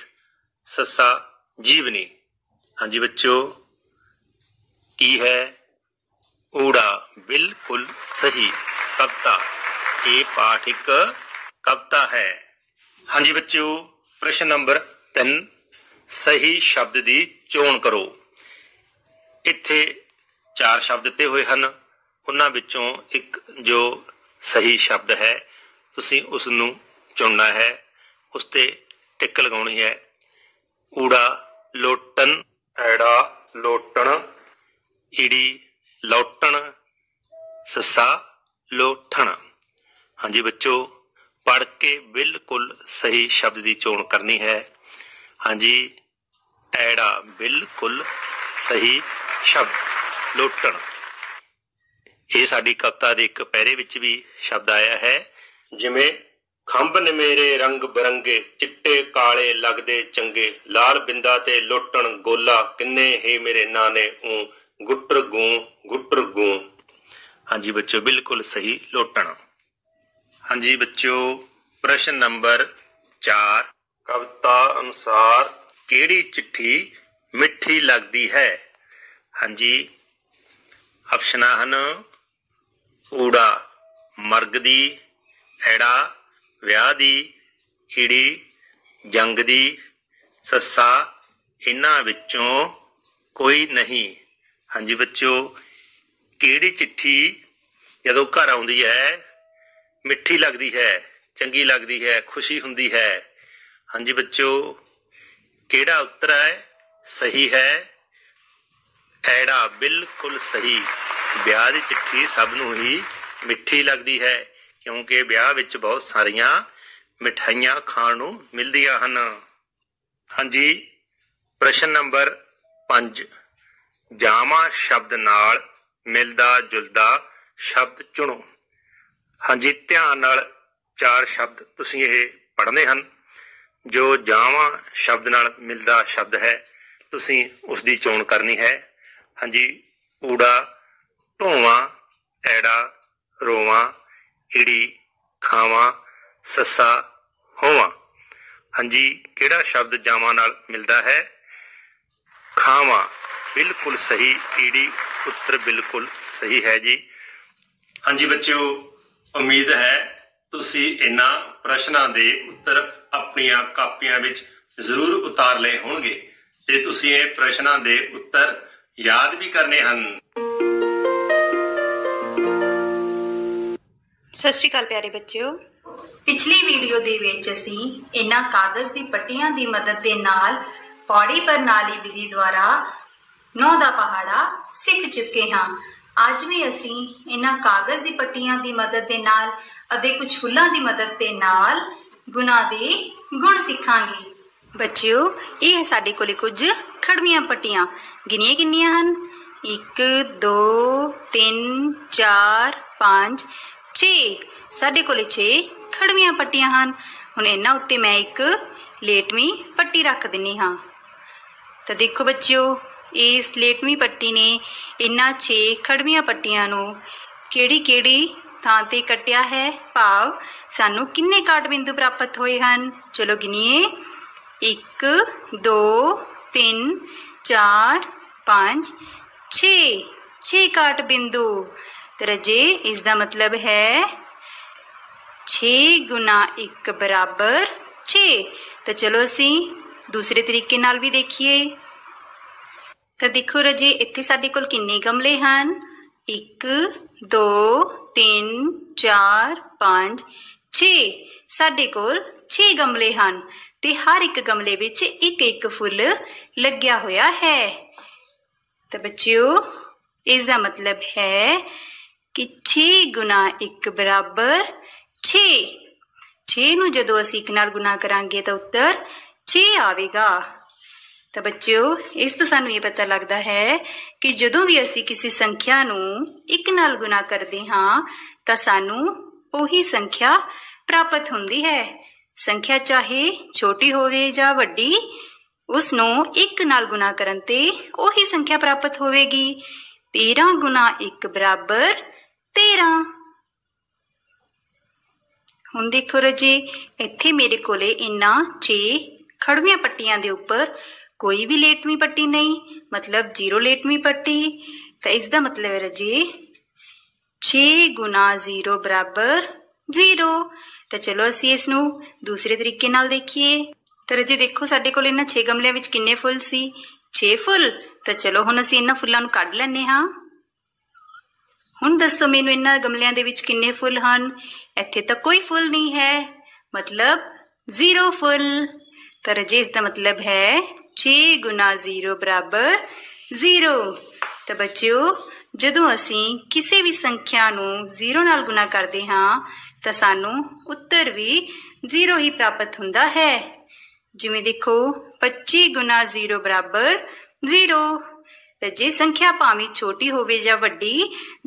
[SPEAKER 3] ਸੱਸਾ ਜੀਵਨੀ। ਹਾਂਜੀ ਬੱਚਿਓ, ਕੀ ਹੈ? ਊੜਾ ਬਿਲਕੁਲ ਸਹੀ, ਕਵਿਤਾ। ਇਹ ਪਾਠ ਇੱਕ ਕਵਿਤਾ ਹੈ। ਹਾਂਜੀ ਬੱਚਿਓ, ਪ੍ਰਸ਼ਨ ਨੰਬਰ 3, ਸਹੀ ਸ਼ਬਦ ਦੀ ਚੋਣ ਕਰੋ। ਇੱਥੇ 4 ਸ਼ਬਦ ਦਿੱਤੇ ਹੋਏ ਹਨ, ਉਹਨਾਂ ਵਿੱਚੋਂ ਇੱਕ ਜੋ ਸਹੀ ਸ਼ਬਦ ਹੈ ਤੁਸੀਂ ਉਸ ਨੂੰ ਚੁਣਨਾ ਹੈ, ਉਸ ਤੇ ਟਿਕ ਲਗਾਉਣੀ ਹੈ। ਊੜਾ ਲੋਟਣ, ਐੜਾ ਲੋਟਣ, ਈੜੀ ਲੌਟਣ, ਸੱਸਾ ਲੋਠਣ। ਹਾਂਜੀ ਬੱਚੋ, ਪੜ੍ਹ ਕੇ ਬਿਲਕੁਲ ਸਹੀ ਸ਼ਬਦ ਦੀ ਚੋਣ ਕਰਨੀ ਹੈ। ਹਾਂਜੀ, ਐੜਾ ਬਿਲਕੁਲ ਸਹੀ ਸ਼ਬਦ, ਲੋਟਣ। ਇਹ ਸਾਡੀ ਕਵਿਤਾ ਦੇ ਇੱਕ ਪਹਿਰੇ ਵਿੱਚ ਵੀ ਸ਼ਬਦ ਆਇਆ ਹੈ, ਜਿਵੇਂ ਖੰਭ ਨੇ ਮੇਰੇ ਰੰਗ ਬਰੰਗੇ, ਚਿੱਟੇ ਕਾਲੇ ਲੱਗਦੇ ਚੰਗੇ, ਲਾਲ ਬਿੰਦਾ ਤੇ ਲੋਟਣ ਗੋਲਾ, ਕਿੰਨੇ ਹੀ ਮੇਰੇ ਨਾਂ ਨੇ ਗੁੱਟਰਗੂੰ। ਹਾਂਜੀ ਬੱਚਿਓ, ਬਿਲਕੁਲ ਸਹੀ, ਲੋਟਣ। ਹਾਂਜੀ ਬੱਚਿਓ, ਪ੍ਰਸ਼ਨ ਨੰਬਰ 4, ਕਵਿਤਾ ਅਨੁਸਾਰ ਕਿਹੜੀ ਚਿੱਠੀ ਮਿੱਠੀ ਲੱਗਦੀ ਹੈ? ਹਾਂਜੀ, ਆਪਸ਼ਨਾਂ ਹਨ ਊੜਾ ਮਰਗ ਦੀ, ਐੜਾ ਵਿਆਹ ਦੀ, ਈੜੀ ਜੰਗ ਦੀ, ਸੱਸਾ ਇਹਨਾਂ ਵਿੱਚੋਂ ਕੋਈ ਨਹੀਂ। ਹਾਂਜੀ ਬੱਚਿਓ, ਕਿਹੜੀ ਚਿੱਠੀ ਜਦੋਂ ਘਰ ਆਉਂਦੀ ਹੈ ਮਿੱਠੀ ਲੱਗਦੀ ਹੈ, ਚੰਗੀ ਲੱਗਦੀ ਹੈ, ਖੁਸ਼ੀ ਹੁੰਦੀ ਹੈ? ਹਾਂਜੀ ਬੱਚਿਓ, ਕਿਹੜਾ ਉੱਤਰ ਹੈ? ਸਹੀ ਹੈ, ਐੜਾ ਬਿਲਕੁਲ ਸਹੀ। ਵਿਆਹ ਦੀ ਚਿੱਠੀ ਸਭ ਨੂੰ ਹੀ ਮਿੱਠੀ ਲੱਗਦੀ ਹੈ, ਕਿਉਂਕਿ ਵਿਆਹ ਵਿੱਚ ਬਹੁਤ ਸਾਰੀਆਂ ਮਿਠਾਈਆਂ ਖਾਣ ਨੂੰ ਮਿਲਦੀਆਂ ਹਨ। ਹਾਂਜੀ, ਪ੍ਰਸ਼ਨ ਨੰਬਰ 5 ਜਾਵਾਂ शब्द नाल मिलदा जुलदा शब्द चुनो। हाँ जी, ध्यान नाल 4 शब्द तुसीं ये पढ़ने हैं। जो जावां शब्द नाल मिलदा शब्द है तुसीं उसकी चोण करनी है। हाँ जी, ऊड़ा ढोवां, ऐड़ा रोवां, इड़ी खावां, सस्सा होवां। हाँ जी, किहड़ा शब्द जावां नाल मिलदा है? खावां। बिल्कुल सही ईड़ी उत्तर बिल्कुल सही है जी। हाँ जी बच्चों, उम्मीद है तुसी इन्हां प्रश्नां दे उत्तर अपनियां कापियां विच जरूर उतार लए होणगे ते तुसी इह प्रश्नां दे उत्तर याद भी करने हन।
[SPEAKER 1] सत श्री अकाल प्यारे बच्चों।
[SPEAKER 2] पिछली वीडियो ਦੇ ਵਿੱਚ ਅਸੀਂ ਇਹਨਾਂ ਕਾਗਜ਼ ਦੀ ਪੱਟੀਆਂ ਦੀ ਮਦਦ ਦੇ ਨਾਲ ਪੌੜੀ ਪ੍ਰਣਾਲੀ ਵਿਧੀ ਦੁਆਰਾ 9 ਦਾ ਪਹਾੜਾ ਸਿੱਖ ਚੁੱਕੇ ਹਾਂ। ਅੱਜ ਵੀ ਅਸੀਂ ਇਹਨਾਂ ਕਾਗਜ਼ ਦੀ ਪੱਟੀਆਂ ਦੀ ਮਦਦ ਦੇ ਨਾਲ ਅਤੇ ਕੁਝ ਫੁੱਲਾਂ ਦੀ ਮਦਦ ਦੇ ਨਾਲ ਗੁਣਾ ਦੇ ਗੁਣ ਸਿੱਖਾਂਗੇ।
[SPEAKER 1] ਬੱਚਿਓ, ਇਹ ਹੈ ਸਾਡੇ ਕੋਲੇ ਕੁਝ ਖੜਵੀਆਂ ਪੱਟੀਆਂ। ਗਿਣੀਆਂ ਕਿੰਨੀਆਂ ਹਨ? 1 2 3 4 5 6। ਸਾਡੇ ਕੋਲੇ 6 ਖੜਵੀਆਂ ਪੱਟੀਆਂ ਹਨ। ਹੁਣ ਇਹਨਾਂ ਉੱਤੇ ਮੈਂ ਇੱਕ ਲੇਟਵੀਂ ਪੱਟੀ ਰੱਖ ਦਿੰਨੀ ਹਾਂ। ਤਾਂ ਦੇਖੋ ਬੱਚਿਓ, ਇਸ ਲੇਟਵੀਂ ਪੱਟੀ ਨੇ ਇਹਨਾਂ 6 ਖੜਵੀਆਂ ਪੱਟੀਆਂ ਨੂੰ ਕਿਹੜੀ ਥਾਂ ਤੇ ਕੱਟਿਆ ਹੈ, ਭਾਵ ਸਾਨੂੰ ਕਿੰਨੇ ਕਾਟ ਬਿੰਦੂ ਪ੍ਰਾਪਤ ਹੋਏ ਹਨ। ਚਲੋ ਗਿਣੀਏ। 1 2 3 4 5 6 ਕਾਟ ਬਿੰਦੂ। ਤੇ ਰਾਜੇ ਇਸ ਦਾ ਮਤਲਬ ਹੈ 6 ਗੁਣਾ 1 ਬਰਾਬਰ 6। ਤਾਂ ਚਲੋ ਅਸੀਂ ਦੂਸਰੇ ਤਰੀਕੇ ਨਾਲ ਵੀ ਦੇਖੀਏ। ਤਾਂ ਦੇਖੋ ਰਾਜੇ, ਇੱਥੇ ਸਾਡੇ ਕੋਲ ਕਿੰਨੇ ਗਮਲੇ ਹਨ? 1 2 3 4 5 6। ਸਾਡੇ ਕੋਲ 6 ਗਮਲੇ ਹਨ ਤੇ ਹਰ ਇੱਕ ਗਮਲੇ ਵਿੱਚ ਇੱਕ ਫੁੱਲ ਲੱਗਿਆ ਹੋਇਆ ਹੈ। ਤਾਂ ਬੱਚਿਓ, ਇਸ ਦਾ ਮਤਲਬ ਹੈ ਕਿ 6 ਗੁਣਾ 1 ਬਰਾਬਰ 6। 6 ਨੂੰ ਜਦੋਂ ਅਸੀਂ 1 ਨਾਲ ਗੁਣਾ ਕਰਾਂਗੇ ਤਾਂ ਉੱਤਰ 6 ਆਵੇਗਾ। ਤਾਂ ਬੱਚਿਓ, ਇਸ ਤੋਂ ਸਾਨੂੰ ਇਹ ਪਤਾ ਲੱਗਦਾ ਹੈ ਕਿ ਜਦੋਂ ਵੀ ਅਸੀਂ ਕਿਸੇ ਸੰਖਿਆ ਨੂੰ 1 ਨਾਲ ਗੁਣਾ ਕਰਦੇ ਹਾਂ ਤਾਂ ਸਾਨੂੰ ਉਹੀ ਸੰਖਿਆ ਪ੍ਰਾਪਤ ਹੁੰਦੀ ਹੈ। ਸੰਖਿਆ ਚਾਹੇ ਛੋਟੀ ਹੋਵੇ ਜਾਂ ਵੱਡੀ, ਉਸ ਨੂੰ 1 ਨਾਲ ਗੁਣਾ ਕਰਨ ਤੇ ਉਹੀ ਸੰਖਿਆ ਪ੍ਰਾਪਤ ਹੋਵੇਗੀ। 13 ਗੁਣਾ 1 ਬਰਾਬਰ 13। ਹੁਣ ਦੇਖੋ ਰਾਜੇ, ਇੱਥੇ ਮੇਰੇ ਕੋਲੇ ਇਹਨਾਂ 6 ਖੜਵੀਆਂ ਪੱਟੀਆਂ ਦੇ ਉੱਪਰ ਕੋਈ ਵੀ ਲੇਟਵੀਂ ਪੱਟੀ ਨਹੀਂ, ਮਤਲਬ 0 ਲੇਟਵੀਂ ਪੱਟੀ। ਤਾਂ ਇਸ ਦਾ ਮਤਲਬ ਹੈ ਰਾਜੇ 6 ਗੁਣਾ 0 ਬਰਾਬਰ 0। ਤਾਂ ਚਲੋ ਅਸੀਂ ਇਸ ਨੂੰ ਦੂਸਰੇ ਤਰੀਕੇ ਨਾਲ ਦੇਖੀਏ। ਤਾਂ ਰਾਜੇ ਦੇਖੋ, ਸਾਡੇ ਕੋਲ ਇਹਨਾਂ 6 ਗਮਲਿਆਂ ਵਿੱਚ ਕਿੰਨੇ ਫੁੱਲ ਸੀ? 6 ਫੁੱਲ। ਤਾਂ ਚਲੋ ਹੁਣ ਅਸੀਂ ਇਹਨਾਂ ਫੁੱਲਾਂ ਨੂੰ ਕੱਢ ਲੈਂਦੇ ਹਾਂ। ਹੁਣ ਦੱਸੋ ਮੈਨੂੰ, ਇਹਨਾਂ ਗਮਲਿਆਂ ਦੇ ਵਿੱਚ ਕਿੰਨੇ ਫੁੱਲ ਹਨ? ਇੱਥੇ ਤਾਂ ਕੋਈ ਫੁੱਲ ਨਹੀਂ ਹੈ, ਮਤਲਬ 0 ਫੁੱਲ। ਤਾਂ ਰਾਜੇ ਇਸ ਦਾ ਮਤਲਬ ਹੈ 6 ਗੁਣਾ 0 ਬਰਾਬਰ 0। ਤਾਂ ਬੱਚਿਓ, ਜਦੋਂ ਅਸੀਂ ਕਿਸੇ ਵੀ ਸੰਖਿਆ ਨੂੰ 0 ਨਾਲ ਗੁਣਾ ਕਰਦੇ ਹਾਂ ਤਾਂ ਸਾਨੂੰ ਉੱਤਰ ਵੀ 0 ਹੀ ਪ੍ਰਾਪਤ ਹੁੰਦਾ ਹੈ। ਜਿਵੇਂ ਦੇਖੋ, 25 ਗੁਣਾ 0 ਬਰਾਬਰ 0। ਤਾਂ ਜੇ ਸੰਖਿਆ ਭਾਵੇਂ ਛੋਟੀ ਹੋਵੇ ਜਾਂ ਵੱਡੀ,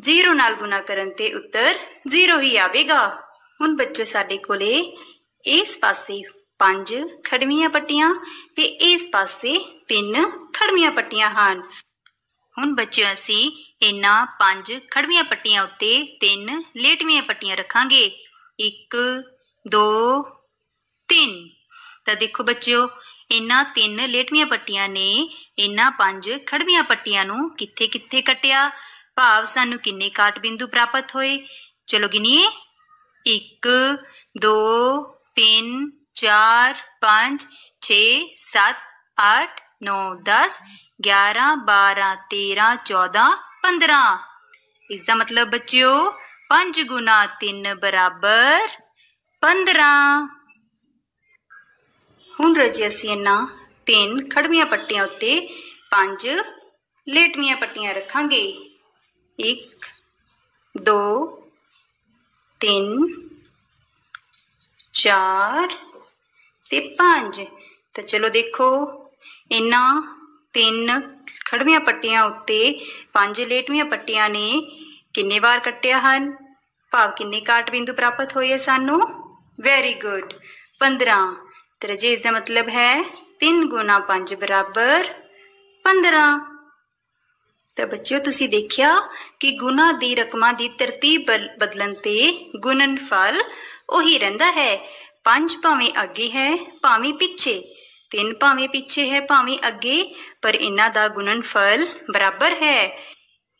[SPEAKER 1] 0 ਨਾਲ ਗੁਣਾ ਕਰਨ ਤੇ ਉੱਤਰ 0 ਹੀ ਆਵੇਗਾ। ਹੁਣ ਬੱਚੋ, ਸਾਡੇ ਕੋਲੇ ਇਸ ਪਾਸੇ 5 ਖੜਵੀਆਂ ਪੱਟੀਆਂ ਤੇ ਇਸ ਪਾਸੇ 3 ਖੜਵੀਆਂ ਪੱਟੀਆਂ ਹਨ। ਹੁਣ ਬੱਚਿਓ, ਅਸੀਂ ਇਹਨਾਂ 5 ਖੜਵੀਆਂ ਪੱਟੀਆਂ ਉੱਤੇ 3 ਲੇਟਵੀਆਂ ਪੱਟੀਆਂ ਰੱਖਾਂਗੇ। 1 2 3। ਤਾਂ ਦੇਖੋ ਬੱਚਿਓ, ਇਹਨਾਂ 3 ਲੇਟਵੀਆਂ ਪੱਟੀਆਂ ਨੇ ਇਹਨਾਂ 5 ਖੜਵੀਆਂ ਪੱਟੀਆਂ ਨੂੰ ਕਿੱਥੇ ਕੱਟਿਆ, ਭਾਵ ਸਾਨੂੰ ਕਿੰਨੇ ਕਾਟ ਬਿੰਦੂ ਪ੍ਰਾਪਤ ਹੋਏ। ਚਲੋ ਗਿਣੀਏ। 1 2 3 4 5 6 7 8 9 10 11 12 13 14 15। ਇਸ ਦਾ ਮਤਲਬ ਬੱਚਿਓ 5 ਗੁਣਾ 3 ਬਰਾਬਰ 15। ਹੁਣ ਰਾਜੇ ਅਸੀਂ ਇਹਨਾਂ 3 ਖੜਵੀਆਂ ਪੱਟੀਆਂ ਉੱਤੇ 5 ਲੇਟਵੀਆਂ ਪੱਟੀਆਂ ਰੱਖਾਂਗੇ। 1 2 3 4 ਤੇ 5। ਤਾਂ ਚਲੋ ਦੇਖੋ, ਇਹਨਾਂ 3 ਖੜਵੀਆਂ ਪੱਟੀਆਂ ਉੱਤੇ 5 ਲੇਟਵੀਆਂ ਪੱਟੀਆਂ ਨੇ ਕਿੰਨੇ ਵਾਰ ਕੱਟਿਆ ਹਨ? ਭਾਵ ਕਿੰਨੇ ਕਾਟ ਬਿੰਦੂ ਪ੍ਰਾਪਤ ਹੋਏ ਸਾਨੂੰ? Very good, 15। ਤੇ ਰਾਜੇ ਇਸ ਦਾ ਮਤਲਬ ਹੈ 3 ਗੁਣਾ 5 ਬਰਾਬਰ 15। ਤਾਂ ਬੱਚਿਓ ਤੁਸੀਂ ਦੇਖਿਆ ਕਿ ਗੁਣਾ ਦੀ ਰਕਮਾਂ ਦੀ ਤਰਤੀਬ ਬਦਲਣ ਤੇ ਗੁਣਨਫਲ ਉਹੀ ਰਹਿੰਦਾ ਹੈ। 5 ਭਾਵੇਂ ਅੱਗੇ ਹੈ ਭਾਵੇਂ ਪਿੱਛੇ, 3 ਭਾਵੇਂ ਪਿੱਛੇ ਹੈ ਭਾਵੇਂ ਅੱਗੇ, ਪਰ ਇਹਨਾਂ ਦਾ ਗੁਣਨਫਲ ਬਰਾਬਰ ਹੈ।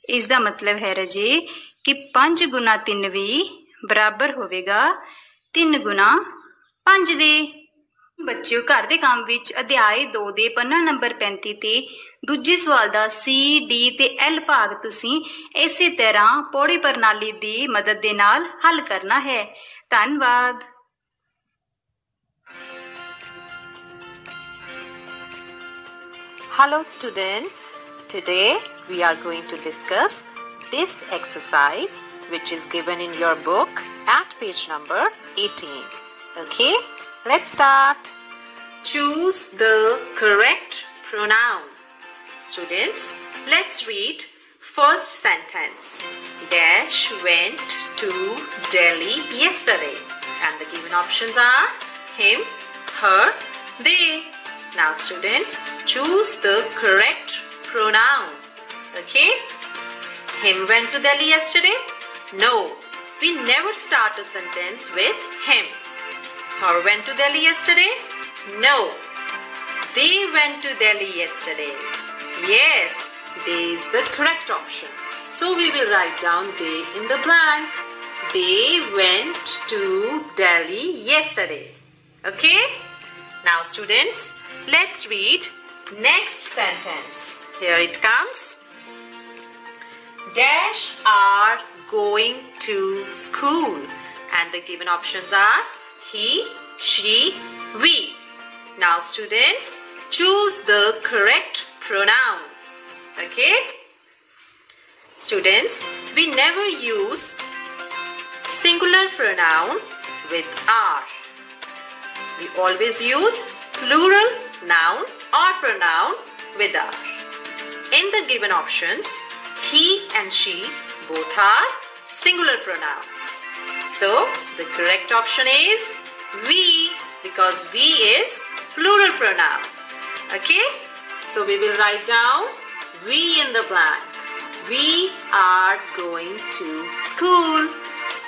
[SPEAKER 1] ਇਸ ਦਾ ਮਤਲਬ ਹੈ ਰਾਜੇ ਕਿ 5 ਗੁਣਾ 3 ਵੀ ਬਰਾਬਰ ਹੋਵੇਗਾ 3 ਗੁਣਾ 5 ਦੇ। ਬੱਚਿਓ ਘਰ ਦੇ ਕੰਮ ਵਿੱਚ ਅਧਿਆਇ 2 ਦੇ ਪੰਨਾ ਨੰਬਰ 35 ਤੇ ਦੂਜੇ ਸਵਾਲ ਦਾ C, D ਤੇ L ਭਾਗ ਤੁਸੀਂ ਇਸੇ ਤਰ੍ਹਾਂ ਪੌੜੀ ਪ੍ਰਣਾਲੀ ਦੀ ਮਦਦ ਦੇ ਨਾਲ ਹੱਲ ਕਰਨਾ ਹੈ। ਧੰਨਵਾਦ।
[SPEAKER 4] Hello students, today we are going to discuss this exercise which is given in your book at page number 18. Okay, let's start. Choose the correct pronoun. Students, let's read first sentence. Dash went to Delhi yesterday, and the given options are him, her, they. Now students, choose the correct pronoun. Okay? Him went to Delhi yesterday? No, we never start a sentence with him. Her went to Delhi yesterday? No, they went to Delhi yesterday. Yes, they is the correct option. So we will write down they in the blank. They went to Delhi yesterday. Okay? Now students, let's read next sentence. Here it comes. Dash are going to school, and the given options are he, she, we. Now students, choose the correct pronoun. Okay? Students, we never use singular pronoun with are. We always use plural noun or pronoun with are. In the given options, he and she both are singular pronouns. So, the correct option is we, because we is plural pronoun. Okay? So, we will write down we in the blank. We are going to school.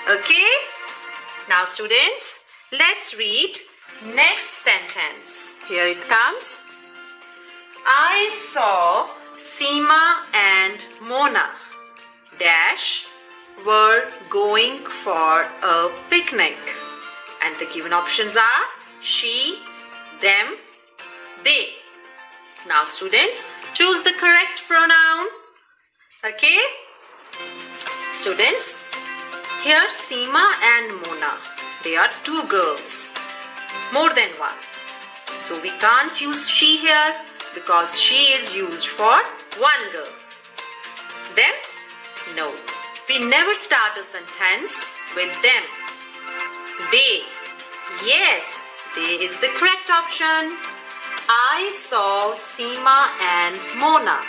[SPEAKER 4] Okay? Now, students, let's read next sentence. Here it comes. I saw Seema and Mona dash were going for a picnic, and the given options are she, them, they. Now students, choose the correct pronoun. Okay? Students, here Seema and Mona, they are two girls, more than one. So we can't use she here because she is used for one girl. Them? No. We never start a sentence with them. They. Yes, they is the correct option. I saw Seema and Mona.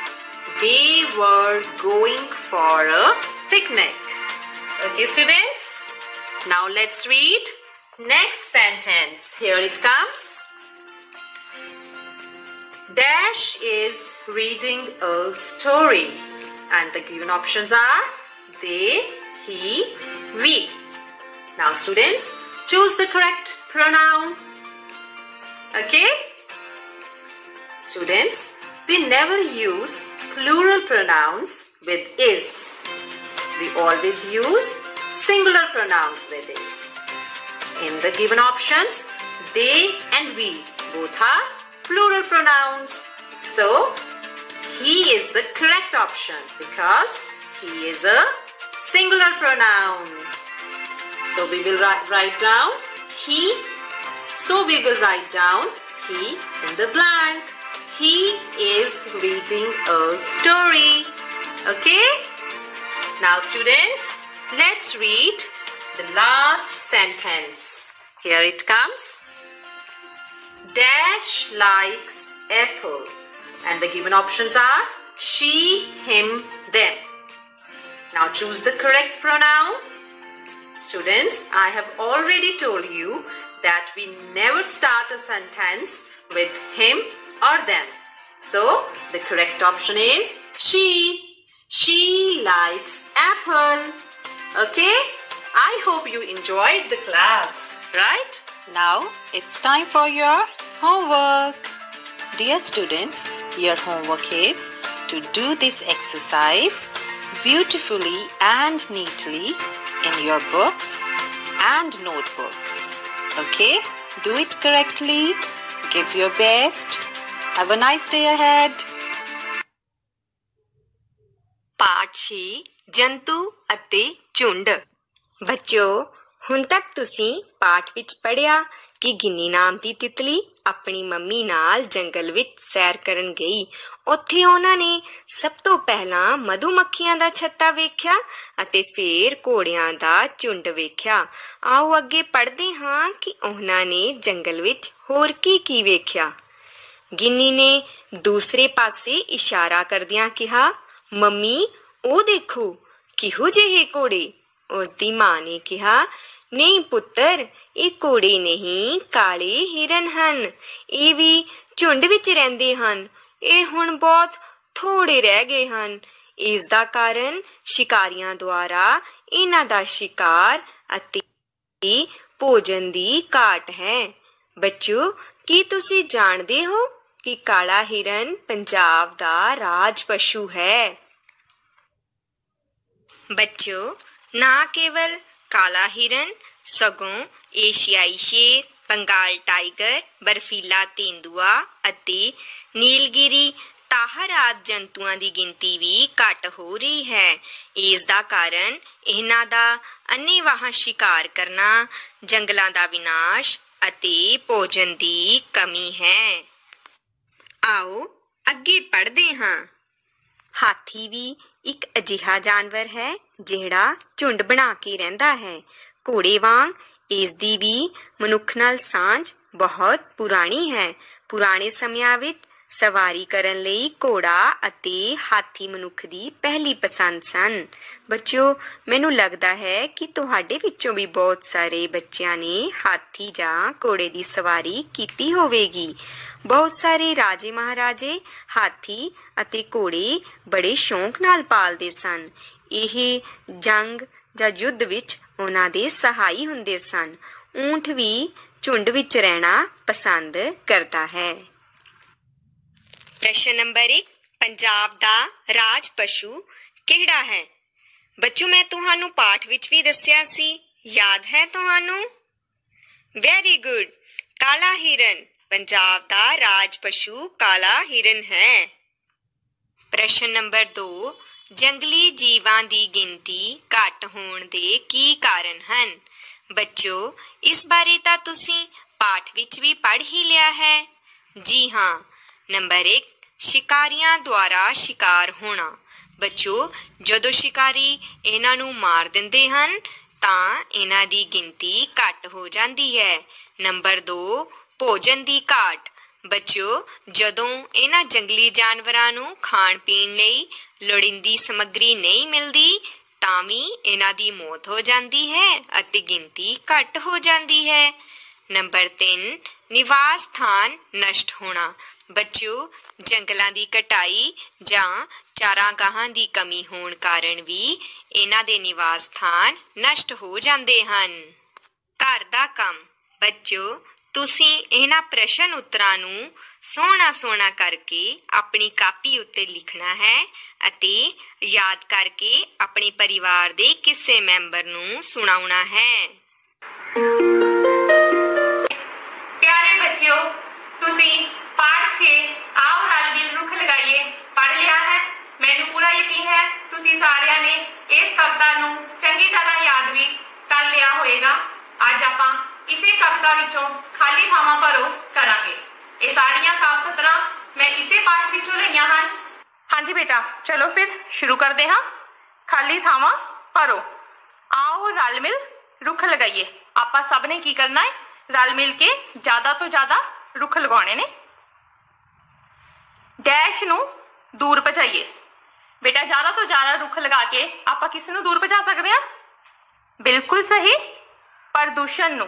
[SPEAKER 4] They were going for a picnic. Okay, students? Now let's read next sentence. Here it comes. Dash is reading a story, and the given options are they, he, we. Now students, choose the correct pronoun. Okay? Students, we never use plural pronouns with is. We always use singular pronouns with is. In the given options, they and we both are plural pronouns. So, he is the correct option because he is a singular pronoun. So, we will write down he. So, we will write down he in the blank. He is reading a story. Okay? Now, students, let's read the last sentence. Here it comes. Dash likes apple, and the given options are she, him, them. Now choose the correct pronoun. Students, I have already told you that we never start a sentence with him or them. So, the correct option is she. She likes apple. Okay? I hope you enjoyed the class, right? Now, it's time for your homework. Dear students, your homework is to do this exercise beautifully and neatly in your books and notebooks. Okay? Do it correctly. Give your best. Have a nice day ahead.
[SPEAKER 5] ਪਾਠ 6 ਜੰਤੂ ਅਤੇ ਝੁੰਡ। ਬੱਚਿਓ, ਹੁਣ ਤੱਕ ਤੁਸੀਂ ਪਾਠ ਵਿੱਚ ਪੜ੍ਹਿਆ ਕਿ ਗਿੰਨੀ ਨਾਮ ਦੀ ਤਿਤਲੀ ਆਪਣੀ ਮੰਮੀ ਨਾਲ ਜੰਗਲ ਵਿੱਚ ਸੈਰ ਕਰਨ ਗਈ। ਉੱਥੇ ਉਹਨਾਂ ਨੇ ਸਭ ਤੋਂ ਪਹਿਲਾਂ ਮਧੂਮੱਖੀਆਂ ਦਾ ਛੱਤਾ ਵੇਖਿਆ ਅਤੇ ਫਿਰ ਘੋੜਿਆਂ ਦਾ ਝੁੰਡ ਵੇਖਿਆ। ਆਓ ਅੱਗੇ ਪੜ੍ਹਦੇ ਹਾਂ ਕਿ ਉਹਨਾਂ ਨੇ ਜੰਗਲ ਵਿੱਚ ਹੋਰ ਕੀ ਵੇਖਿਆ। ਗਿੰਨੀ ਨੇ ਦੂਸਰੇ ਪਾਸੇ ਇਸ਼ਾਰਾ ਕਰਦਿਆਂ ਕਿਹਾ, ਮੰਮੀ ਉਹ ਦੇਖੋ ਕਿਹੋ ਜਿਹੇ ਘੋੜੇ। ਉਸ ਦੀ ਮਾਂ ਨੇ ਕਿਹਾ, ਨਹੀਂ ਪੁੱਤਰ, ਇਹ ਘੋੜੇ ਨਹੀਂ, ਕਾਲੇ ਹਿਰਨ ਹਨ। ਇਹ ਵੀ ਝੁੰਡ ਵਿੱਚ ਰਹਿੰਦੇ ਹਨ। ਇਹ ਹੁਣ ਬਹੁਤ ਥੋੜੇ ਰਹਿ ਗਏ ਹਨ। ਇਸ ਦਾ ਕਾਰਨ ਸ਼ਿਕਾਰੀਆਂ ਦੁਆਰਾ ਇਹਨਾਂ ਦਾ ਸ਼ਿਕਾਰ ਅਤੇ ਭੋਜਨ ਦੀ ਘਾਟ ਹੈ। ਬੱਚਿਓ, ਕੀ ਤੁਸੀਂ ਜਾਣਦੇ ਹੋ ਕਿ ਕਾਲਾ ਹਿਰਨ ਪੰਜਾਬ ਦਾ ਰਾਜ ਪਸ਼ੂ ਹੈ। ਬੱਚਿਓ, ਨਾ ਕੇਵਲ ਕਾਲਾ ਹਿਰਨ ਸਗੋਂ ਏਸ਼ੀਆਈ ਸ਼ੇਰ, ਬੰਗਾਲ ਟਾਈਗਰ, ਬਰਫੀਲਾ ਤੇਂਦੂਆ ਅਤੇ ਨੀਲਗਿਰੀ ਤਾਹਰ ਆਦਿ ਜੰਤੂਆਂ ਦੀ ਗਿਣਤੀ ਵੀ ਘੱਟ ਹੋ ਰਹੀ ਹੈ। ਇਸ ਦਾ ਕਾਰਨ ਇਹਨਾਂ ਦਾ ਅੰਨ੍ਹੇਵਾਹ ਸ਼ਿਕਾਰ ਕਰਨਾ, ਜੰਗਲਾਂ ਦਾ ਵਿਨਾਸ਼ ਅਤੇ ਭੋਜਨ ਦੀ ਕਮੀ ਹੈ। ਆਓ ਅੱਗੇ ਪੜ੍ਹਦੇ ਹਾਂ। ਹਾਥੀ ਵੀ ਇੱਕ ਅਜਿਹਾ ਜਾਨਵਰ ਹੈ ਜਿਹੜਾ ਝੁੰਡ ਬਣਾ ਕੇ ਰਹਿੰਦਾ ਹੈ। ਘੋੜੇ ਵਾਂਗ ਇਸ ਦੀ ਵੀ ਮਨੁੱਖ ਨਾਲ ਸਾਂਝ ਬਹੁਤ ਪੁਰਾਣੀ ਹੈ। ਪੁਰਾਣੇ ਸਮਿਆਂ ਵਿੱਚ ਸਵਾਰੀ ਕਰਨ ਲਈ ਘੋੜਾ ਅਤੇ ਹਾਥੀ ਮਨੁੱਖ ਦੀ ਪਹਿਲੀ ਪਸੰਦ ਸਨ। ਬੱਚਿਓ, ਮੈਨੂੰ ਲੱਗਦਾ ਹੈ ਕਿ ਤੁਹਾਡੇ ਵਿੱਚੋਂ ਵੀ ਬਹੁਤ ਸਾਰੇ ਬੱਚਿਆਂ ਨੇ ਹਾਥੀ ਜਾਂ ਘੋੜੇ ਦੀ ਸਵਾਰੀ ਕੀਤੀ ਹੋਵੇਗੀ। ਬਹੁਤ ਸਾਰੇ ਰਾਜੇ ਮਹਾਰਾਜੇ ਹਾਥੀ ਅਤੇ ਘੋੜੇ ਬੜੇ ਸ਼ੌਂਕ ਨਾਲ ਪਾਲਦੇ ਸਨ। ਇਹ ਜੰਗ ਜਾਂ ਯੁੱਧ ਵਿੱਚ ਉਹਨਾਂ ਦੇ ਸਹਾਈ ਹੁੰਦੇ ਸਨ। ਊਂਠ ਵੀ ਝੁੰਡ ਵਿੱਚ ਰਹਿਣਾ ਪਸੰਦ ਕਰਦਾ ਹੈ। ਪ੍ਰਸ਼ਨ ਨੰਬਰ 1, ਪੰਜਾਬ ਦਾ ਰਾਜ ਪਸ਼ੂ ਕਿਹੜਾ ਹੈ? ਬੱਚੋ, ਮੈਂ ਤੁਹਾਨੂੰ ਪਾਠ ਵਿੱਚ ਵੀ ਦੱਸਿਆ ਸੀ, ਯਾਦ ਹੈ ਤੁਹਾਨੂੰ? Very good. ਕਾਲਾ ਹਿਰਨ ਪੰਜਾਬ ਦਾ ਰਾਜ ਪਸ਼ੂ ਕਾਲਾ ਹਿਰਨ ਹੈ। ਪ੍ਰਸ਼ਨ ਨੰਬਰ 2, ਜੰਗਲੀ ਜੀਵਾਂ ਦੀ ਗਿਣਤੀ ਘੱਟ ਹੋਣ ਦੇ ਕੀ ਕਾਰਨ ਹਨ? ਬੱਚੋ, ਇਸ ਬਾਰੇ ਤਾਂ ਤੁਸੀਂ ਪਾਠ ਵਿੱਚ ਵੀ ਪੜ੍ਹ ਹੀ ਲਿਆ ਹੈ। ਜੀ ਹਾਂ। ਨੰਬਰ 1, ਸ਼ਿਕਾਰੀਆਂ ਦੁਆਰਾ ਸ਼ਿਕਾਰ ਹੋਣਾ। ਬੱਚੋ, ਜਦੋਂ ਸ਼ਿਕਾਰੀ ਇਹਨਾਂ ਨੂੰ ਮਾਰ ਦਿੰਦੇ ਹਨ ਤਾਂ ਇਹਨਾਂ ਦੀ ਗਿਣਤੀ ਘੱਟ ਹੋ ਜਾਂਦੀ ਹੈ। ਨੰਬਰ 2, ਭੋਜਨ ਦੀ ਘਾਟ। ਬੱਚਿਓ, ਜਦੋਂ ਇਹਨਾਂ ਜੰਗਲੀ ਜਾਨਵਰਾਂ ਨੂੰ ਖਾਣ ਪੀਣ ਲਈ ਲੋੜੀਂਦੀ ਸਮੱਗਰੀ ਨਹੀਂ ਮਿਲਦੀ ਤਾਂ ਵੀ ਇਹਨਾਂ ਦੀ ਮੌਤ ਹੋ ਜਾਂਦੀ ਹੈ ਅਤੇ ਗਿਣਤੀ ਘੱਟ ਹੋ ਜਾਂਦੀ ਹੈ। ਨੰਬਰ 3, ਨਿਵਾਸ ਸਥਾਨ ਨਸ਼ਟ ਹੋਣਾ। ਬੱਚਿਓ, ਜੰਗਲਾਂ ਦੀ ਕਟਾਈ ਜਾਂ ਚਾਰਾਗਾਹਾਂ ਦੀ ਕਮੀ ਹੋਣ ਕਾਰਨ ਵੀ ਇਹਨਾਂ ਦੇ ਨਿਵਾਸ ਸਥਾਨ ਨਸ਼ਟ ਹੋ ਜਾਂਦੇ ਹਨ। ਘਰ ਦਾ ਕੰਮ। ਬੱਚਿਓ, ਤੁਸੀਂ ਇਹਨਾਂ ਪ੍ਰਸ਼ਨ ਉੱਤਰਾਂ ਨੂੰ ਸੋਹਣਾ ਕਰਕੇ ਆਪਣੀ ਕਾਪੀ ਉੱਤੇ ਲਿਖਣਾ ਹੈ ਅਤੇ ਯਾਦ ਕਰਕੇ ਆਪਣੇ ਪਰਿਵਾਰ ਦੇ ਕਿਸੇ ਮੈਂਬਰ ਨੂੰ ਸੁਣਾਉਣਾ ਹੈ।
[SPEAKER 6] ਪਿਆਰੇ ਬੱਚਿਓ, ਤੁਸੀਂ ਪਾਠ 6 ਆਓ ਰਲ ਮਿਲ ਰੁੱਖ ਲਗਾਈਏ ਪੜ੍ਹ ਲਿਆ ਹੈ। ਮੈਨੂੰ ਪੂਰਾ ਯਕੀਨ ਹੈ ਤੁਸੀਂ ਸਾਰਿਆਂ ਨੇ ਇਸ ਕਵਿਤਾ ਨੂੰ ਚੰਗੀ ਤਰ੍ਹਾਂ ਯਾਦ ਵੀ ਕਰ ਲਿਆ ਹੋਵੇਗਾ। ਅੱਜ ਆਪਾਂ ਇਸੇ ਕਵਿਤਾ ਵਿੱਚੋਂ ਖਾਲੀ ਥਾਵਾਂ ਭਰੋ ਕਰਾਂਗੇ। ਇਹ ਸਾਰੀਆਂ ਕਾਵਿ ਸਤਰਾਂ ਮੈਂ ਇਸੇ ਪਾਠ ਵਿੱਚੋਂ ਲਈਆਂ ਹਨ। ਹਾਂਜੀ ਬੇਟਾ, ਚਲੋ ਫਿਰ ਸ਼ੁਰੂ ਕਰਦੇ ਹਾਂ। ਖਾਲੀ ਥਾਵਾਂ ਭਰੋ। ਆਓ ਰਲ ਮਿਲ ਰੁੱਖ ਲਗਾਈਏ। ਆਪਾਂ ਸਭ ਨੇ ਕੀ ਕਰਨਾ ਹੈ? ਰਲ ਮਿਲ ਕੇ ਜ਼ਿਆਦਾ ਤੋਂ ਜ਼ਿਆਦਾ ਰੁੱਖ ਲਗਾਉਣੇ ਨੇ। ਡੈਸ਼ ਨੂੰ दूर भजाइए। बेटा ज़्यादा तो ज़्यादा रुख लगा के आपां किस नूं दूर भजा सकते हैं? बिल्कुल सही, प्रदूषण नूं।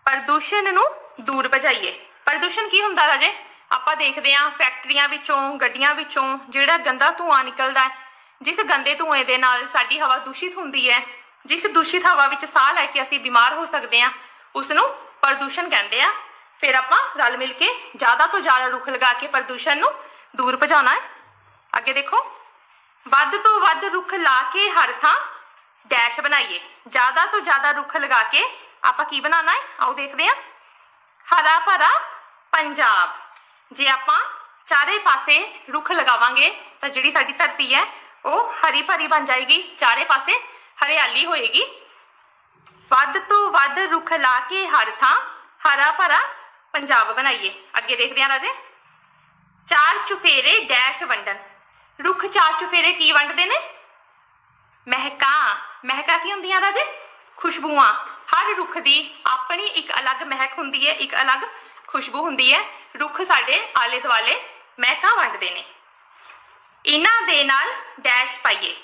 [SPEAKER 6] प्रदूषण नूं दूर भजाइए। प्रदूषण की हुंदा राजे? आपां देखदे हां फैक्ट्रियां विचों, गड्डियां विचों जिहड़ा गंदा धुआं निकलदा है, जिस गंदे धुएं दे नाल साडी हवा दूषित हुंदी है, जिस दूषित हवा विच साह लैके असीं बीमार हो सकते हैं, उसनूं प्रदूषण कहंदे आ। फिर आपां रल मिल के ज़्यादा तो ज़्यादा रुख लगा के प्रदूषण नूं दूर भजाउणा है। अगे देखो, वध तो वध रुख ला के हर थां डैश बनाइए। ज़्यादा तो ज़्यादा रुख लगा के आपां की बनाना है? आओ देखते हैं। हरा भरा पंजाब। जे आपां चारे पासे रुख लगावांगे तो जिहड़ी साडी धरती है वो हरी भरी बन जाएगी, चारे पासे हरियाली होएगी। वध तो वध रुख ला के हर थां हरा भरा पंजाब बनाइए। अगे देखते हैं राजे, चार चुफेरे डैश वंडन। रुख चार चुफेरे की वंडदे ने? महकां। महकां की हुंदियां राजे? खुशबूआं। हर रुख दी अपनी एक अलग महक हुंदी है, एक अलग खुशबू हुंदी है। रुख साडे आले दुआले महकां वंडदे ने। इन्हां दे नाल डैश पाइए।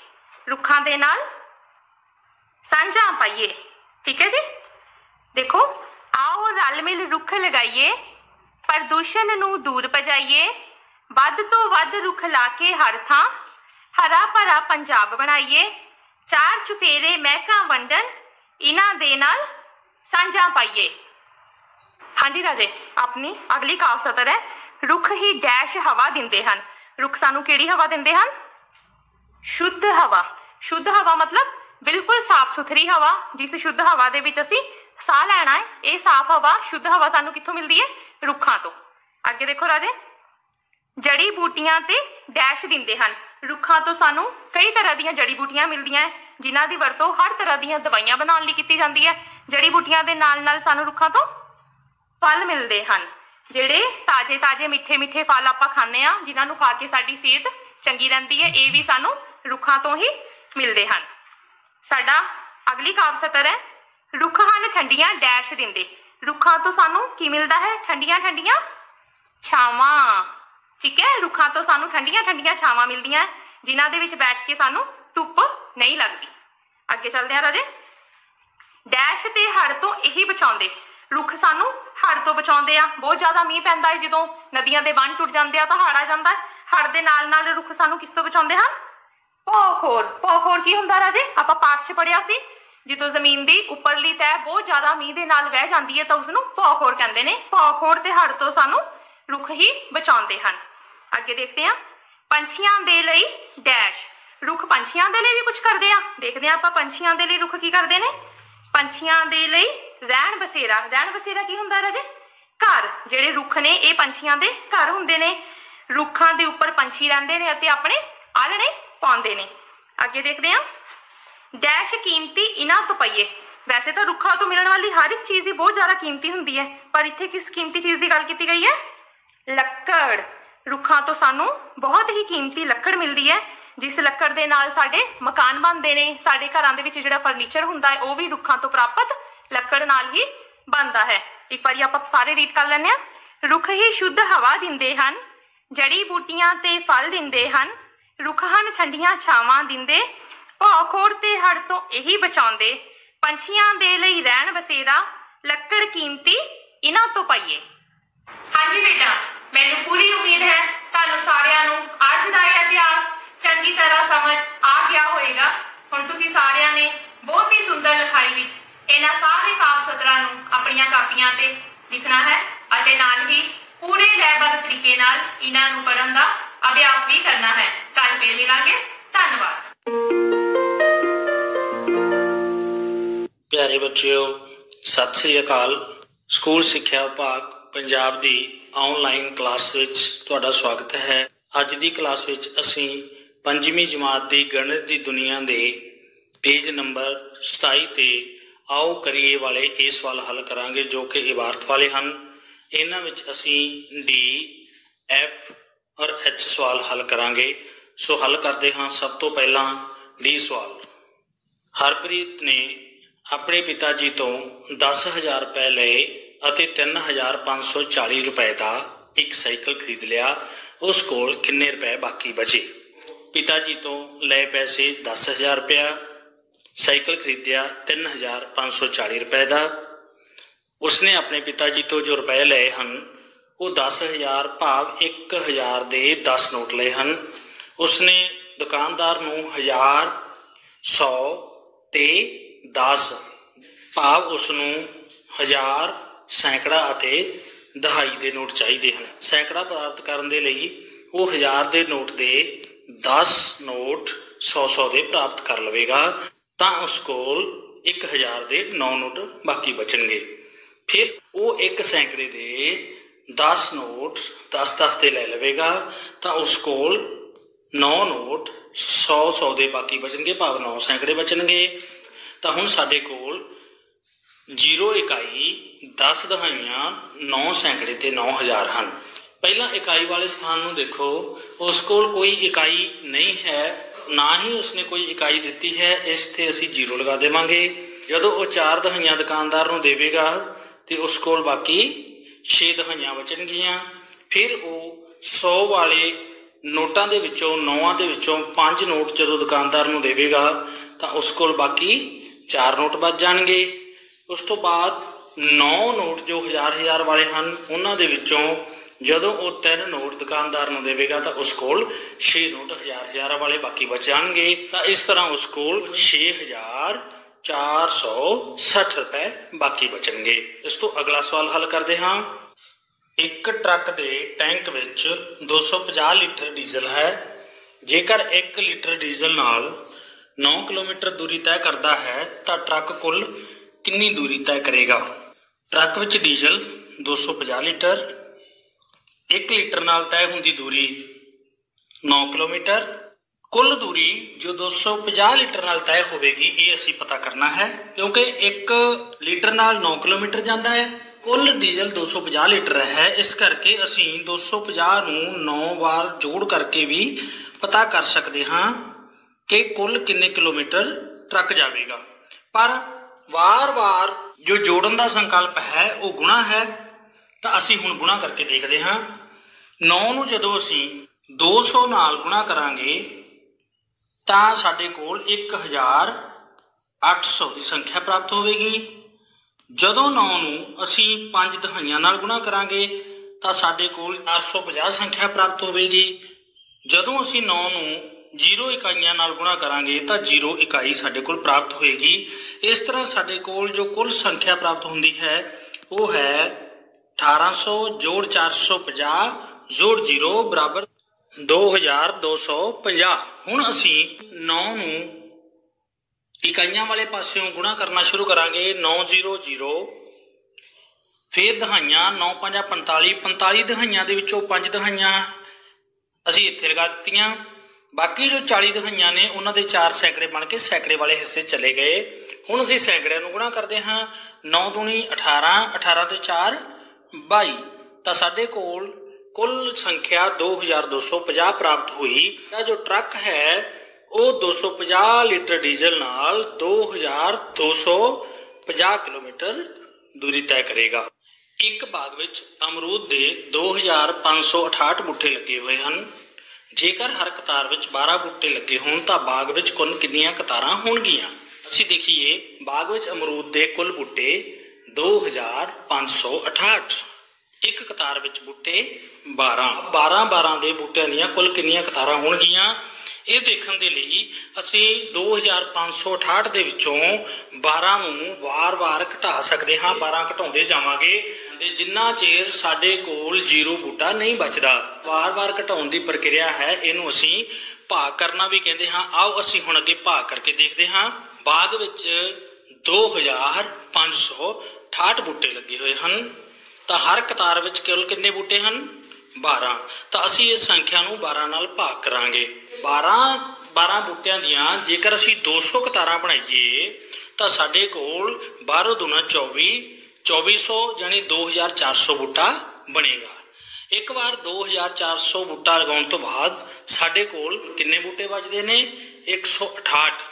[SPEAKER 6] रुखां दे नाल सांझां पाइए। ठीक है जी। देखो, आओ रल मिल रुख लगाइए, प्रदूषण नूं दूर भजाइए, वध तो वध रुख ला के हर थां हरा भरा पंजाब बनाइए, चार चुफेरे महकां वंडन, इन्हां दे नाल सांझां पाइए। हाँ जी राजे, अपनी अगली काव सतर है, रुख ही डैश हवा दिंदे हन। रुख सानू किहड़ी हवा दिंदे हन? शुद्ध हवा। शुद्ध हवा मतलब बिल्कुल साफ सुथरी हवा, जिस शुद्ध हवा दे विच असीं साह लैना है। ये साफ हवा, शुद्ध हवा सानू कित्थों मिलदी है? रुखां तो। अगे देखो राजे, जड़ी बूटियां ते डैश दिंदे हन। रुखां तो सानू कई तरह दीयां जड़ी बूटियां मिलदियां है, जिन्हां दी वरतों हर तरह दीयां दवाइयां बनाउण लई कीती जांदी है। जड़ी बूटियां दे नाल नाल सानू रुखां तो फल मिलते हैं, जिहड़े ताजे ताजे मिठे मिठे फल आपां खांदे आ, जिन्हां नूं खा के साडी सेहत चंगी रहिंदी है। ये भी सानू रुखां तो ही मिलते हैं। साडा अगली काव सतर है, रुख हन ठंडियां डैश दिंदे। रुखां तो सानू की मिलता है? ठंडियां ठंडियां छावां। ठीक है, रुखां तो सानू ठंडियां ठंडियां छावां मिलदियां, जिन्हां दे विच बैठ के सानू धुप नहीं लगती। अगे चलते हैं राजे, डैश ते हड़ तो यही बचाउंदे। रुख सानू हड़ तो बचाउंदे आ। बहुत ज़्यादा मीह पैंदा है, जदों नदियां दे बंन टुट जांदे आ तां हड़ आ जांदा है। हड़ दे नाल नाल रुख सानू किस तो बचाउंदे हन? भौखोर। भौखोर की हुंदा राजे? आपां पाठ च पढ़िया सी, जदों जमीन दी उपरली तैह बहुत ज़्यादा मीह दे नाल वह जांदी है तां उसनूं भौखोर कहंदे ने। भौखोर ते हड़ तो सानू रुख ही बचाउंदे हन। अगे देखते हैं, पंछियां दे लई डैश। रुख पंछियां दे लई भी कुछ करदे आ। देखदे आ आपां पंछियां दे लई रुख की करदे ने? पंछियां दे लई रहन बसेरा। रहन बसेरा की हुंदा राजे? घर। जिहड़े रुख ने ये पंछियां दे घर हुंदे ने। रुखां दे उपर पंछी रहिंदे ने अते अपने आलणे पाउंदे ने। अगे देखते हैं, डैश कीमती इन्हां तो पाइए। वैसे तो रुखां तो मिलने वाली हर एक चीज़ ही बहुत ज़्यादा कीमती हुंदी है, पर इत्थे किस कीमती चीज़ की गल की गई है? लक्कड़। रुखां तो सानू बहुत ही कीमती लक्कड़ मिलती है, जिस लक्कड़ दे नाल साडे मकान बनते हैं। साडे घरां दे विच जिहड़ा फर्नीचर हुंदा है वो भी रुखां तो प्राप्त लक्कड़ नाल ही बनता है। एक बार आपां सारे रीड कर लैंदे हां। रुख ही शुद्ध हवा दिंदे हन, जड़ी बूटियां ते फल दिंदे हन, रुख हन ठंडियां छावां दिंदे, भौखोर ते हड़ तो यही बचाउंदे, पंछियां दे लई रहन बसेरा, लक्कड़ कीमती इन्हां तो पाइए। हाँ जी बेटा, मैनूं पूरी उम्मीद है तुहानूं सारिआं नूं अज दा इतिहास चंगी तरह समझ आ गया होएगा। हुण तुसीं सारिआं ने बहुत ही सुंदर लिखाई विच इन्हां सारे काव सतरां नूं अपणीਆਂ कापियां ते लिखना है अते नाल ही पूरे लयबद्ध तरीके नाल इन्हां नूं पढ़न दा अभ्यास भी करना है। कल फिर मिलांगे। धन्नवाद।
[SPEAKER 7] प्यारे बच्चों, सत श्री अकाल। स्कूल सिੱਖਿਆ विभाग पंजाब ਦੀ ऑनलाइन क्लास ਵਿੱਚ ਤੁਹਾਡਾ स्वागत है। ਅੱਜ ਦੀ क्लास ਵਿੱਚ ਅਸੀਂ पंजवीं जमात ਦੀ गणित ਦੀ दुनिया ਦੇ पेज नंबर 27 ਤੇ आओ करिए वाले ਇਹ सवाल हल करांगे जो कि इबारत वाले ਹਨ। ਇਹਨਾਂ ਵਿੱਚ ਅਸੀਂ डी, एफ और एच सवाल हल करांगे। सो हल करते हाँ। सब तो पहला डी सवाल। हरप्रीत ने अपने पिता जी तो 10,000 रुपए लए ਅਤੇ 3,540 रुपए का एक साइकिल खरीद लिया। ਉਸ ਕੋਲ ਕਿੰਨੇ ਰੁਪਏ ਬਾਕੀ ਬਚੇ। ਪਿਤਾ ਜੀ ਤੋਂ ਲਏ ਪੈਸੇ 10,000 ਰੁਪਇਆ, ਸਾਈਕਲ ਖਰੀਦਿਆ 3,540 ਰੁਪਏ ਦਾ। ਉਸਨੇ ਆਪਣੇ ਪਿਤਾ ਜੀ ਤੋਂ ਜੋ ਰੁਪਏ ਲਏ ਹਨ ਉਹ 10,000 ਭਾਵ 1,000 ਦੇ 10 ਨੋਟ ਲਏ ਹਨ। ਉਸਨੇ ਦੁਕਾਨਦਾਰ ਨੂੰ 1000, 100 ਤੇ 10 ਭਾਵ ਉਸ ਨੂੰ 1000, ਸੈਂਕੜਾ ਅਤੇ ਦਹਾਈ ਦੇ ਨੋਟ ਚਾਹੀਦੇ ਹਨ। ਸੈਂਕੜਾ ਪ੍ਰਾਪਤ ਕਰਨ ਦੇ ਲਈ ਉਹ 1000 ਦੇ ਨੋਟ ਦੇ 10 ਨੋਟ 100 ਦੇ ਪ੍ਰਾਪਤ ਕਰ ਲਵੇਗਾ ਤਾਂ ਉਸ ਕੋਲ 1000 ਦੇ 9 ਨੋਟ ਬਾਕੀ ਬਚਣਗੇ। ਫਿਰ ਉਹ ਇੱਕ ਸੈਂਕੜੇ ਦੇ 10 ਨੋਟ 10 ਦੇ ਲੈ ਲਵੇਗਾ ਤਾਂ ਉਸ ਕੋਲ 9 ਨੋਟ 100 ਦੇ ਬਾਕੀ ਬਚਣਗੇ ਭਾਵ 9 ਸੈਂਕੜੇ ਬਚਣਗੇ। ਤਾਂ ਹੁਣ ਸਾਡੇ ਕੋਲ 0 ਇਕਾਈ 10 ਦਹਾਈਆਂ 9 ਸੈਂਕੜੇ ਤੇ 9000 ਹਨ। ਪਹਿਲਾਂ ਇਕਾਈ ਵਾਲੇ ਸਥਾਨ ਨੂੰ ਦੇਖੋ, ਉਸ ਕੋਲ ਕੋਈ ਇਕਾਈ ਨਹੀਂ ਹੈ, ਨਾ ਹੀ ਉਸਨੇ ਕੋਈ ਇਕਾਈ ਦਿੱਤੀ ਹੈ, ਇਸ ਤੇ ਅਸੀਂ 0 ਲਗਾ ਦੇਵਾਂਗੇ। ਜਦੋਂ ਉਹ 4 ਦਹਾਈਆਂ ਦੁਕਾਨਦਾਰ ਨੂੰ ਦੇਵੇਗਾ ਤੇ ਉਸ ਕੋਲ ਬਾਕੀ 6 ਦਹਾਈਆਂ ਬਚਣਗੀਆਂ। ਫਿਰ ਉਹ 100 ਵਾਲੇ ਨੋਟਾਂ ਦੇ ਵਿੱਚੋਂ 9 ਦੇ ਵਿੱਚੋਂ 5 ਨੋਟ ਜਦੋਂ ਦੁਕਾਨਦਾਰ ਨੂੰ ਦੇਵੇਗਾ ਤਾਂ ਉਸ ਕੋਲ ਬਾਕੀ 4 ਨੋਟ ਬਚ ਜਾਣਗੇ। ਉਸ ਤੋਂ ਬਾਅਦ 9 ਨੋਟ ਜੋ 1000 ਵਾਲੇ ਹਨ ਉਹਨਾਂ ਦੇ ਵਿੱਚੋਂ ਜਦੋਂ ਉਹ 3 ਨੋਟ ਦੁਕਾਨਦਾਰ ਨੂੰ ਦੇਵੇਗਾ ਤਾਂ ਉਸ ਕੋਲ 6 ਨੋਟ 1000 ਵਾਲੇ ਬਾਕੀ ਬਚ ਜਾਣਗੇ। ਤਾਂ ਇਸ ਤਰ੍ਹਾਂ ਉਸ ਕੋਲ 6,460 ਰੁਪਏ ਬਾਕੀ ਬਚਣਗੇ। ਇਸ ਤੋਂ ਅਗਲਾ ਸਵਾਲ ਹੱਲ ਕਰਦੇ ਹਾਂ। ਇੱਕ ਟਰੱਕ ਦੇ ਟੈਂਕ ਵਿੱਚ 250 ਲੀਟਰ ਡੀਜ਼ਲ ਹੈ। ਜੇਕਰ 1 ਲੀਟਰ ਡੀਜ਼ਲ ਨਾਲ 9 ਕਿਲੋਮੀਟਰ ਦੂਰੀ ਤੈਅ ਕਰਦਾ ਹੈ ਤਾਂ ਟਰੱਕ ਕੁੱਲ ਕਿੰਨੀ ਦੂਰੀ ਤੈਅ ਕਰੇਗਾ। ਟਰੱਕ ਵਿੱਚ ਡੀਜ਼ਲ 250 ਲੀਟਰ, 1 ਲੀਟਰ ਨਾਲ ਤੈਅ ਹੁੰਦੀ ਦੂਰੀ 9 ਕਿਲੋਮੀਟਰ। ਕੁੱਲ ਦੂਰੀ ਜੋ 250 ਲੀਟਰ ਨਾਲ ਤੈਅ ਹੋਵੇਗੀ ਇਹ ਅਸੀਂ ਪਤਾ ਕਰਨਾ ਹੈ। ਕਿਉਂਕਿ 1 ਲੀਟਰ ਨਾਲ 9 ਕਿਲੋਮੀਟਰ ਜਾਂਦਾ ਹੈ, ਕੁੱਲ ਡੀਜ਼ਲ 250 ਲੀਟਰ ਹੈ, ਇਸ ਕਰਕੇ ਅਸੀਂ 250 ਨੂੰ 9 ਵਾਰ ਜੋੜ ਕਰਕੇ ਵੀ ਪਤਾ ਕਰ ਸਕਦੇ ਹਾਂ ਕਿ ਕੁੱਲ ਕਿੰਨੇ ਕਿਲੋਮੀਟਰ ਟਰੱਕ ਜਾਵੇਗਾ। ਪਰ ਵਾਰ-ਵਾਰ ਜੋ ਜੋੜਨ ਦਾ ਸੰਕਲਪ ਹੈ ਉਹ ਗੁਣਾ ਹੈ, ਤਾਂ ਅਸੀਂ ਹੁਣ ਗੁਣਾ ਕਰਕੇ ਦੇਖਦੇ ਹਾਂ। 9 ਨੂੰ ਜਦੋਂ ਅਸੀਂ 200 ਨਾਲ ਗੁਣਾ ਕਰਾਂਗੇ ਤਾਂ ਸਾਡੇ ਕੋਲ 1800 ਦੀ ਸੰਖਿਆ ਪ੍ਰਾਪਤ ਹੋਵੇਗੀ। ਜਦੋਂ 9 ਨੂੰ ਅਸੀਂ 5 ਦਹਾਈਆਂ ਨਾਲ ਗੁਣਾ ਕਰਾਂਗੇ ਤਾਂ ਸਾਡੇ ਕੋਲ 450 ਸੰਖਿਆ ਪ੍ਰਾਪਤ ਹੋਵੇਗੀ। ਜਦੋਂ ਅਸੀਂ 9 ਨੂੰ 0 ਇਕਾਈਆਂ ਨਾਲ ਗੁਣਾ ਕਰਾਂਗੇ ਤਾਂ 0 ਇਕਾਈ ਸਾਡੇ ਕੋਲ ਪ੍ਰਾਪਤ ਹੋਏਗੀ। ਇਸ ਤਰ੍ਹਾਂ ਸਾਡੇ ਕੋਲ ਜੋ ਕੁੱਲ ਸੰਖਿਆ ਪ੍ਰਾਪਤ ਹੁੰਦੀ ਹੈ ਉਹ ਹੈ 1800 ਜੋੜ 450 ਜੋੜ 0 ਬਰਾਬਰ 2250। ਹੁਣ ਅਸੀਂ 9 ਨੂੰ ਇਕਾਈਆਂ ਵਾਲੇ ਪਾਸਿਓਂ ਗੁਣਾ ਕਰਨਾ ਸ਼ੁਰੂ ਕਰਾਂਗੇ। 900, ਫਿਰ ਦਹਾਈਆਂ 9 5 45, 45 ਦਹਾਈਆਂ ਦੇ ਵਿੱਚੋਂ 5 ਦਹਾਈਆਂ ਅਸੀਂ ਇੱਥੇ ਲਗਾ ਦਿੱਤੀਆਂ। ਬਾਕੀ ਜੋ 40 ਦਹਾਈਆਂ ਨੇ ਉਹਨਾਂ ਦੇ 4 ਸੈਂਕੜੇ ਬਣ ਕੇ ਸੈਂਕੜੇ ਵਾਲੇ ਹਿੱਸੇ ਚਲੇ ਗਏ। ਹੁਣ ਅਸੀਂ ਸੈਂਕੜਿਆਂ ਨੂੰ ਗੁਣਾ ਕਰਦੇ ਹਾਂ। 9 ਦੂਣੀ 18, 18 ਤੇ 4 22। ਤਾਂ ਸਾਡੇ ਕੋਲ ਕੁੱਲ ਸੰਖਿਆ 2250 ਪ੍ਰਾਪਤ ਹੋਈ। ਤਾਂ ਜੋ ਟਰੱਕ ਹੈ ਉਹ 250 ਲੀਟਰ ਡੀਜ਼ਲ ਨਾਲ 2250 ਕਿਲੋਮੀਟਰ ਦੂਰੀ ਤੈਅ ਕਰੇਗਾ। ਇੱਕ ਬਾਗ ਵਿੱਚ ਅਮਰੂਦ ਦੇ 2568 ਬੂਟੇ ਲੱਗੇ ਹੋਏ ਹਨ। ਜੇਕਰ ਹਰ ਕਤਾਰ ਵਿੱਚ 12 ਬੂਟੇ ਲੱਗੇ ਹੋਣ ਤਾਂ ਬਾਗ ਵਿੱਚ ਕੁੱਲ ਕਿੰਨੀਆਂ ਕਤਾਰਾਂ ਹੋਣਗੀਆਂ। ਅਸੀਂ ਦੇਖੀਏ, ਬਾਗ ਵਿੱਚ ਅਮਰੂਦ ਦੇ ਕੁੱਲ ਬੂਟੇ 2568। ਇੱਕ ਕਤਾਰ ਵਿੱਚ ਬੂਟੇ 12 ਦੇ ਬੂਟਿਆਂ ਦੀਆਂ ਕੁੱਲ ਕਿੰਨੀਆਂ ਕਤਾਰਾਂ ਹੋਣਗੀਆਂ। ਇਹ ਦੇਖਣ ਦੇ ਲਈ ਅਸੀਂ 2568 ਦੇ ਵਿੱਚੋਂ 12 ਨੂੰ ਵਾਰ-ਵਾਰ ਘਟਾ ਸਕਦੇ ਹਾਂ। 12 ਘਟਾਉਂਦੇ ਜਾਵਾਂਗੇ ਤੇ ਜਿੰਨਾ ਚਿਰ ਸਾਡੇ ਕੋਲ 0 ਬੂਟਾ ਨਹੀਂ ਬਚਦਾ। ਵਾਰ-ਵਾਰ ਘਟਾਉਣ ਦੀ ਪ੍ਰਕਿਰਿਆ ਹੈ, ਇਹਨੂੰ ਅਸੀਂ ਭਾਗ ਕਰਨਾ ਵੀ ਕਹਿੰਦੇ ਹਾਂ। ਆਓ ਅਸੀਂ ਹੁਣ ਅੱਗੇ ਭਾਗ ਕਰਕੇ ਦੇਖਦੇ ਹਾਂ। ਬਾਗ ਵਿੱਚ 2568 ਬੂਟੇ ਲੱਗੇ ਹੋਏ ਹਨ ਤਾਂ ਹਰ ਕਤਾਰ ਵਿੱਚ ਕੁੱਲ ਕਿੰਨੇ ਬੂਟੇ ਹਨ? 12। ਤਾਂ ਅਸੀਂ ਇਸ ਸੰਖਿਆ ਨੂੰ 12 ਨਾਲ ਭਾਗ ਕਰਾਂਗੇ। 12 ਬੂਟਿਆਂ ਦੀਆਂ ਜੇਕਰ ਅਸੀਂ 200 ਕਤਾਰਾਂ ਬਣਾਈਏ ਤਾਂ ਸਾਡੇ ਕੋਲ 12 ਦੂਣਾ 2400 ਯਾਨੀ 2400 ਬੂਟਾ ਬਣੇਗਾ। ਇੱਕ ਵਾਰ 2400 ਬੂਟਾ ਲਗਾਉਣ ਤੋਂ ਬਾਅਦ ਸਾਡੇ ਕੋਲ ਕਿੰਨੇ ਬੂਟੇ ਬਚਦੇ ਨੇ? 168।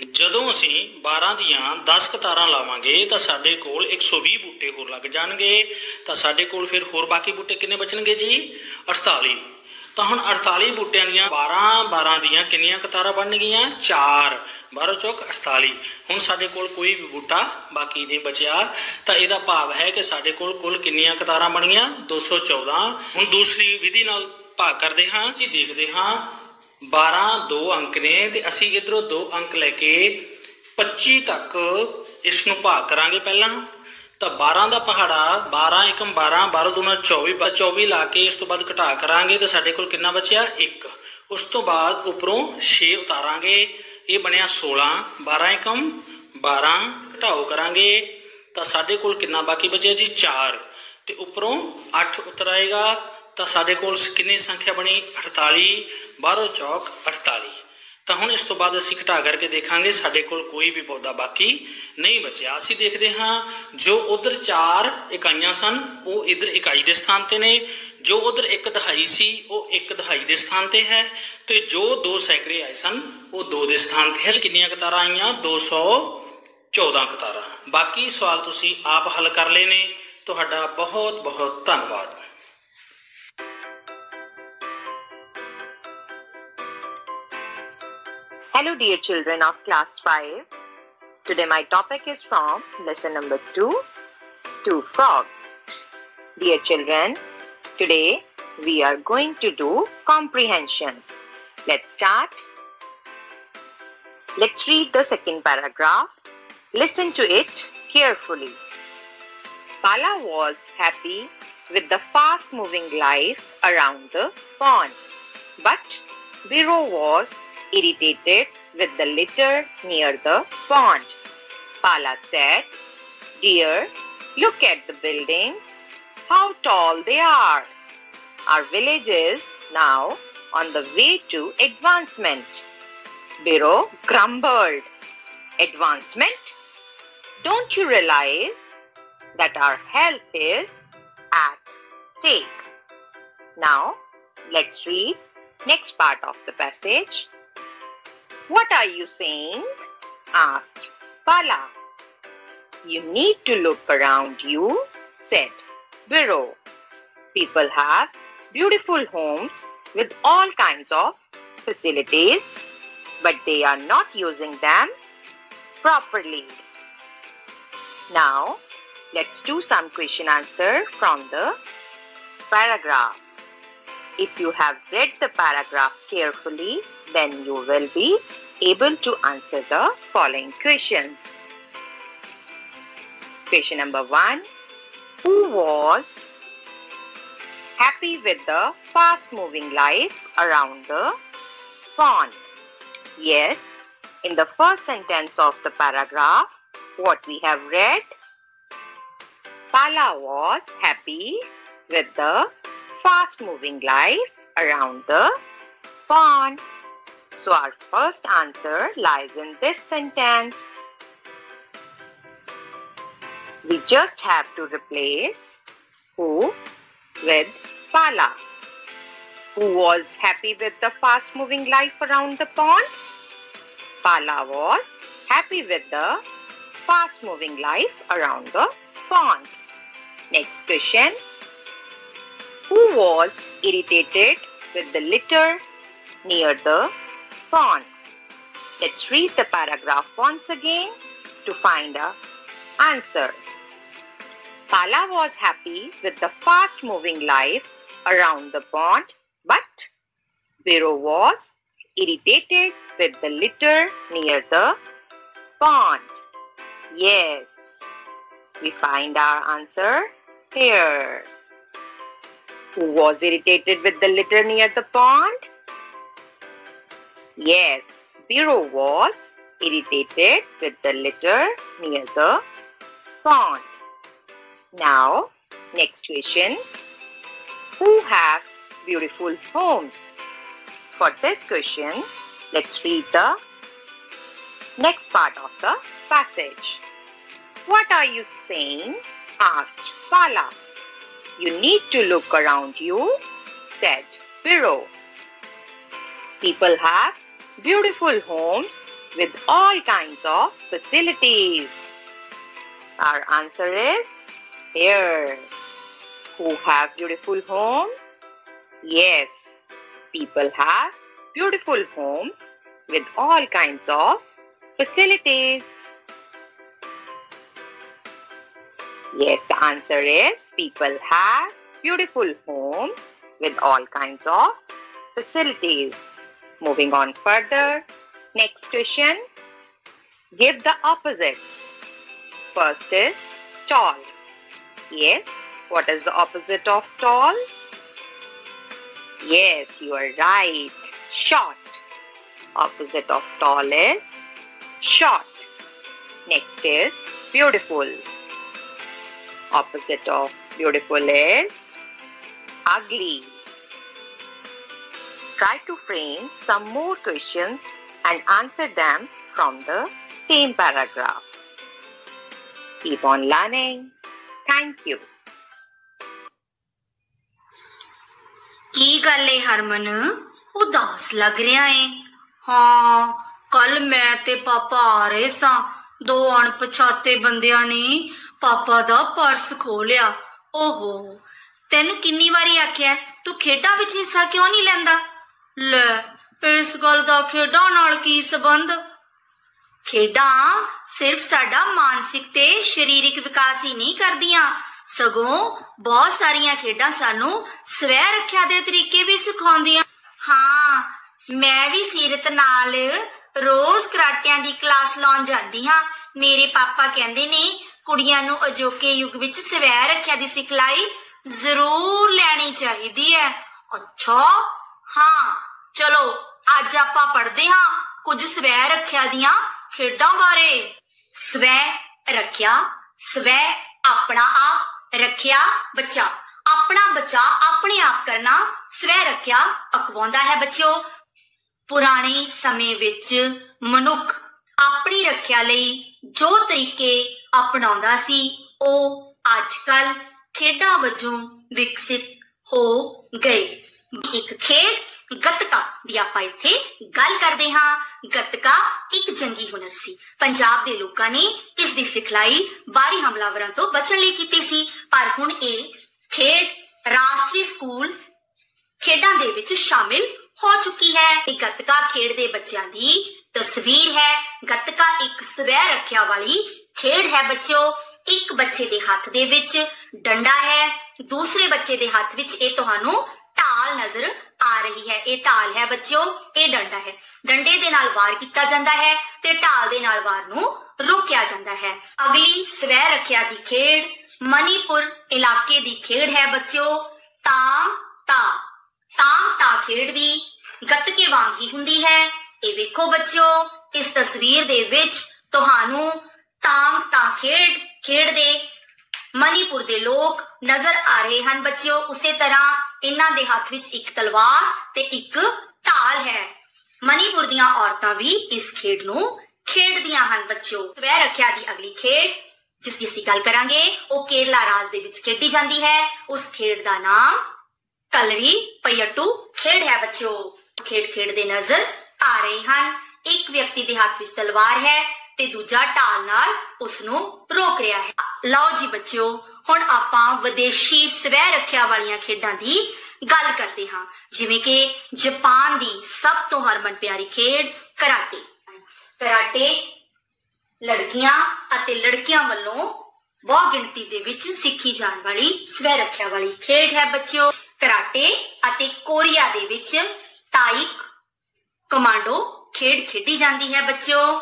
[SPEAKER 7] ਜਦੋਂ ਅਸੀਂ 12 ਦੀਆਂ 10 ਕਤਾਰਾਂ ਲਾਵਾਂਗੇ ਤਾਂ ਸਾਡੇ ਕੋਲ 120 ਬੂਟੇ ਹੋਰ ਲੱਗ ਜਾਣਗੇ। ਤਾਂ ਸਾਡੇ ਕੋਲ ਫਿਰ ਹੋਰ ਬਾਕੀ ਬੂਟੇ ਕਿੰਨੇ ਬਚਣਗੇ ਜੀ? 48। ਤਾਂ ਹੁਣ 48 ਬੂਟਿਆਂ ਦੀਆਂ 12 ਦੀਆਂ ਕਿੰਨੀਆਂ ਕਤਾਰਾਂ ਬਣਨਗੀਆਂ? 4। 12 ਚੌਕ 48। ਹੁਣ ਸਾਡੇ ਕੋਲ ਕੋਈ ਵੀ ਬੂਟਾ ਬਾਕੀ ਨਹੀਂ ਬਚਿਆ। ਤਾਂ ਇਹਦਾ ਭਾਵ ਹੈ ਕਿ ਸਾਡੇ ਕੋਲ ਕੁੱਲ ਕਿੰਨੀਆਂ ਕਤਾਰਾਂ ਬਣੀਆਂ? 214। ਹੁਣ ਦੂਸਰੀ ਵਿਧੀ ਨਾਲ ਭਾਗ ਕਰਦੇ ਹਾਂ। ਅਸੀਂ ਦੇਖਦੇ ਹਾਂ 12 2 ਅੰਕ ਨੇ ਤੇ ਅਸੀਂ ਇਧਰੋਂ 2 ਅੰਕ ਲੈ ਕੇ 25 ਤੱਕ ਇਸ ਨੂੰ ਭਾਗ ਕਰਾਂਗੇ। ਪਹਿਲਾਂ ਤਾਂ 12 ਦਾ ਪਹਾੜਾ 12 ਏਕਮ 12 12 ਦੂਣਾ 24 24 ਲਾ ਕੇ ਇਸ ਤੋਂ ਬਾਅਦ ਘਟਾ ਕਰਾਂਗੇ ਤਾਂ ਸਾਡੇ ਕੋਲ ਕਿੰਨਾ ਬਚਿਆ? 1। ਉਸ ਤੋਂ ਬਾਅਦ ਉੱਪਰੋਂ 6 ਉਤਾਰਾਂਗੇ, ਇਹ ਬਣਿਆ 16। 12 ਏਕਮ 12 ਘਟਾਓ ਕਰਾਂਗੇ ਤਾਂ ਸਾਡੇ ਕੋਲ ਕਿੰਨਾ ਬਾਕੀ ਬਚਿਆ ਜੀ? 4। ਤੇ ਉੱਪਰੋਂ 8 ਉਤਰ ਆਏਗਾ ਤਾਂ ਸਾਡੇ ਕੋਲ ਕਿੰਨੀ ਸੰਖਿਆ ਬਣੀ? 48। 12 ਚੌਕ 48। ਤਾਂ ਹੁਣ ਇਸ ਤੋਂ ਬਾਅਦ ਅਸੀਂ ਘਟਾ ਕਰਕੇ ਦੇਖਾਂਗੇ ਸਾਡੇ ਕੋਲ ਕੋਈ ਵੀ ਪੌਦਾ ਬਾਕੀ ਨਹੀਂ ਬਚਿਆ। ਅਸੀਂ ਦੇਖਦੇ ਹਾਂ ਜੋ ਉਧਰ 4 ਇਕਾਈਆਂ ਸਨ ਉਹ ਇਧਰ ਇਕਾਈ ਦੇ ਸਥਾਨ ਤੇ ਨੇ, ਜੋ ਉਧਰ 1 ਦਹਾਈ ਸੀ ਉਹ 1 ਦਹਾਈ ਦੇ ਸਥਾਨ ਤੇ ਹੈ, ਤੇ ਜੋ 2 ਸੈਂਕੜੇ ਆਏ ਸਨ ਉਹ 2 ਦੇ ਸਥਾਨ ਤੇ ਹੈ। ਕਿੰਨੀਆਂ ਕਤਾਰਾਂ ਆਈਆਂ? 214 ਕਤਾਰਾਂ। ਬਾਕੀ ਸਵਾਲ ਤੁਸੀਂ ਆਪ ਹੱਲ ਕਰ ਲਏ ਨੇ। ਤੁਹਾਡਾ ਬਹੁਤ ਬਹੁਤ ਧੰਨਵਾਦ।
[SPEAKER 4] Hello dear children of class 5. Today my topic is from lesson number 2, Two Frogs. Dear children, today we are going to do comprehension. Let's start. Let's read the second paragraph. Listen to it carefully. Pala was happy with the fast moving life around the pond, but Biro was irritated with the litter near the pond. Pala said, "Dear, look at the buildings, how tall they are. Our village is now on the way to advancement." Biro grumbled, "Advancement? Don't you realize that our health is at stake?" Now, let's read next part of the passage. "What are you saying?" asked Pala. "You need to look around you," said Biro. "People have beautiful homes with all kinds of facilities, but they are not using them properly." Now, let's do some question answer from the paragraph. If you have read the paragraph carefully, then you will be able to answer the following questions. Question number 1. Who was happy with the fast-moving life around the pond? Yes, in the first sentence of the paragraph, what we have read, Pala was happy with the fast-moving life around the pond. So our first answer lies in this sentence. We just have to replace who with Pala. Who was happy with the fast-moving life around the pond? Pala was happy with the fast-moving life around the pond. Next question. Who was irritated with the litter near the pond? Let's read the paragraph once again to find an answer. Pala was happy with the fast-moving life around the pond, but Biro was irritated with the litter near the pond. Yes, we find our answer here. Who was irritated with the litter near the pond? Yes, Biro was irritated with the litter near the pond. Now, next question. Who have beautiful homes? For this question, let's read the next part of the passage. What are you saying? Asked Pala. You need to look around you, said Biro. People have beautiful homes
[SPEAKER 8] with all kinds of facilities? Our answer is here. Who have beautiful homes? Yes, people have beautiful homes with all kinds of facilities. Yes, the answer is people have beautiful homes with all kinds of facilities. Moving on further. Next question. Give the opposites. First is tall. Yes, what is the opposite of tall? Yes, you are right. Short. Opposite of tall is short. Next is beautiful. Opposite of beautiful is ugly. Try to frame some more questions and answer them from the same paragraph. Keep on learning. Thank you.
[SPEAKER 9] ਕੀ ਗੱਲ ਏ ਹਰਮਨ, ਉਦਾਸ ਲੱਗ ਰਿਹਾ ਏ? ਹਾਂ, ਕੱਲ ਮੈਂ ਤੇ ਪਾਪਾ ਆ ਰਹੇ ਸਾਂ। ਦੋ ਅਣਪਛਾਤੇ ਬੰਦਿਆਂ ਨੇ ਪਾਪਾ ਦਾ ਪਰਸ ਖੋਹ ਲਿਆ। ਓਹੋ, ਤੈਨੂੰ ਕਿੰਨੀ ਵਾਰੀ ਆਖਿਆ ਤੂੰ ਖੇਡਾਂ ਵਿੱਚ ਹਿੱਸਾ ਕਿਉਂ ਨਹੀਂ ਲੈਂਦਾ? ਲੈ, ਇਸ ਗੱਲ ਦਾ ਖੇਡਾਂ ਨਾਲ ਕੀ ਸੰਬੰਧ? ਖੇਡਾਂ ਸਿਰਫ ਸਾਡਾ ਮਾਨਸਿਕ ਤੇ ਸਰੀਰਕ ਵਿਕਾਸ ਹੀ ਨਹੀਂ ਕਰਦੀਆਂ, ਸਗੋਂ ਬਹੁਤ ਸਾਰੀਆਂ ਖੇਡਾਂ ਸਾਨੂੰ ਸਵੈ ਰੱਖਿਆ ਦੇ ਤਰੀਕੇ ਵੀ ਸਿਖਾਉਂਦੀਆਂ। ਹਾਂ, ਮੈਂ ਵੀ ਸੀਰਤ ਨਾਲ ਰੋਜ਼ ਕਰਾਟਿਆਂ ਦੀ ਕਲਾਸ ਲਾਉਣ ਜਾਂਦੀ ਹਾਂ। ਮੇਰੇ ਪਾਪਾ ਕਹਿੰਦੇ ਨੇ ਕੁੜੀਆਂ ਨੂੰ ਅਜੋਕੇ ਯੁੱਗ ਵਿੱਚ ਸਵੈ ਰੱਖਿਆ ਦੀ ਸਿਖਲਾਈ ਜ਼ਰੂਰ ਲੈਣੀ ਚਾਹੀਦੀ ਹੈ। ਅੱਛਾ, ਹਾਂ, ਚਲੋ ਅੱਜ ਆਪਾਂ ਪੜ੍ਹਦੇ ਹਾਂ ਕੁਝ ਸਵੈ ਰੱਖਿਆ ਦੀਆਂ ਖੇਡਾਂ ਬਾਰੇ। ਸਵੈ ਰੱਖਿਆ, ਸਵੈ ਆਪਣਾ ਆਪ, ਰੱਖਿਆ ਬੱਚਾ, ਆਪਣਾ ਬਚਾ ਆਪਣੇ ਆਪ ਕਰਨਾ ਸਵੈ ਰੱਖਿਆ ਅਖਵਾਉਂਦਾ ਹੈ ਬੱਚਿਓ। ਪੁਰਾਣੇ ਸਮੇਂ ਵਿੱਚ ਮਨੁੱਖ ਆਪਣੀ ਰੱਖਿਆ ਲਈ ਜੋ ਤਰੀਕੇ ਅਪਣਾਉਂਦਾ ਸੀ ਉਹ ਅੱਜ-ਕੱਲ ਖੇਡਾਂ ਵਜੋਂ ਵਿਕਸਿਤ ਹੋ ਗਏ। ਇੱਕ ਖੇਡ ਗੱਤਕਾ ਦੀ ਆਪਾਂ ਇੱਥੇ ਗੱਲ ਕਰਦੇ ਹਾਂ। ਗੱਤਕਾ ਇੱਕ ਜੰਗੀ ਹੁਨਰ ਸੀ। ਪੰਜਾਬ ਦੇ ਲੋਕਾਂ ਨੇ ਇਸ ਦੀ ਸਿਖਲਾਈ ਬਾਹਰੀ ਹਮਲਾਵਰਾਂ ਤੋਂ ਬਚਣ ਲਈ ਕੀਤੀ ਸੀ, ਪਰ ਹੁਣ ਇਹ ਖੇਡ ਰਾਸ਼ਟਰੀ ਸਕੂਲ ਖੇਡਾਂ ਦੇ ਵਿੱਚ ਸ਼ਾਮਿਲ ਹੋ ਚੁੱਕੀ ਹੈ। ਇਹ ਗੱਤਕਾ ਖੇਡਦੇ ਬੱਚਿਆਂ ਦੀ ਤਸਵੀਰ ਹੈ। ਗੱਤਕਾ ਇੱਕ ਸਵੈ ਰੱਖਿਆ ਵਾਲੀ ਖੇਡ ਹੈ ਬੱਚਿਓ। ਇੱਕ ਬੱਚੇ ਦੇ ਹੱਥ ਦੇ ਵਿੱਚ ਡੰਡਾ ਹੈ, ਦੂਸਰੇ ਬੱਚੇ ਦੇ ਹੱਥ ਵਿੱਚ ਇਹ ਤੁਹਾਨੂੰ ਢਾਲ ਨਜ਼ਰ ਆ ਰਹੀ ਹੈ। ਇਹ ਢਾਲ ਹੈ ਬੱਚਿਓ, ਇਹ ਡੰਡਾ ਹੈ। ਡੰਡੇ ਦੇ ਨਾਲ ਵਾਰ ਕੀਤਾ ਜਾਂਦਾ ਹੈ ਤੇ ਢਾਲ ਦੇ ਨਾਲ ਵਾਰ ਨੂੰ ਰੋਕਿਆ ਜਾਂਦਾ ਹੈ। ਅਗਲੀ ਸਵੈ ਰੱਖਿਆ ਦੀ ਖੇਡ ਮਨੀਪੁਰ ਇਲਾਕੇ ਦੀ ਖੇਡ ਹੈ ਬੱਚਿਓ। ਤਾਮ ਤਾ ਖੇਡ ਵੀ ਗੱਤਕੇ ਵਾਂਗ ਹੀ ਹੁੰਦੀ ਹੈ। ਇਹ ਵੇਖੋ ਬੱਚਿਓ, ਇਸ ਤਸਵੀਰ ਦੇ ਵਿੱਚ ਤੁਹਾਨੂੰ ਤਾਮ ਤਾ ਖੇਡ ਖੇਡਦੇ ਮਨੀਪੁਰ ਦੇ ਲੋਕ ਨਜ਼ਰ ਆ ਰਹੇ ਹਨ ਬੱਚਿਓ। ਉਸੇ ਤਰ੍ਹਾਂ ਇਹਨਾਂ ਦੇ ਹੱਥ ਵਿੱਚ ਇੱਕ ਤਲਵਾਰ ਤੇ ਇੱਕ ਢਾਲ ਹੈ। ਮਨੀਪੁਰ ਦੀਆਂ ਔਰਤਾਂ ਵੀ ਇਸ ਖੇਡ ਨੂੰ ਖੇਡਦੀਆਂ ਹਨ ਬੱਚਿਓ। ਸਵੈ ਰੱਖਿਆ ਦੀ ਅਗਲੀ ਖੇਡ ਜਿਸ ਦੀ ਅਸੀਂ ਗੱਲ ਕਰਾਂਗੇ ਉਹ ਕੇਰਲਾ ਰਾਜ ਦੇ ਵਿੱਚ ਖੇਡੀ ਜਾਂਦੀ ਹੈ। ਉਸ ਖੇਡ ਦਾ ਨਾਮ ਕਲਰੀ ਪਯੱਟੂ ਖੇਡ ਹੈ ਬੱਚਿਓ। ਖੇਡ ਖੇਡਦੇ ਨਜ਼ਰ ਆ ਰਹੇ ਹਨ। ਇੱਕ ਵਿਅਕਤੀ ਦੇ ਹੱਥ ਵਿੱਚ ਤਲਵਾਰ ਹੈ ਤੇ ਦੂਜਾ ਢਾਲ ਨਾਲ ਉਸ ਨੂੰ ਰੋਕ ਰਿਹਾ ਹੈ। ਲਓ ਜੀ ਬੱਚਿਓ, ਹੁਣ ਆਪਾਂ ਵਿਦੇਸ਼ੀ ਸਵੈ ਰੱਖਿਆ ਵਾਲੀਆਂ ਖੇਡਾਂ ਦੀ ਗੱਲ ਕਰਦੇ ਹਾਂ, ਜਿਵੇਂ ਕਿ ਜਾਪਾਨ ਦੀ ਸਭ ਤੋਂ ਹਰਮਨ ਪਿਆਰੀ ਖੇਡ ਕਰਾਟੇ। ਕਰਾਟੇ ਲੜਕੀਆਂ ਅਤੇ ਲੜਕਿਆਂ ਵੱਲੋਂ ਬਹੁ ਗਿਣਤੀ ਦੇ ਵਿੱਚ ਸਿੱਖੀ ਜਾਣ ਵਾਲੀ ਸਵੈ ਰੱਖਿਆ ਵਾਲੀ ਖੇਡ ਹੈ ਬੱਚਿਓ। ਕਰਾਟੇ ਅਤੇ ਕੋਰੀਆ ਦੇ ਵਿੱਚ ਤਾਈਕ ਕਮਾਂਡੋ ਖੇਡ ਖੇਡੀ ਜਾਂਦੀ ਹੈ ਬੱਚਿਓ।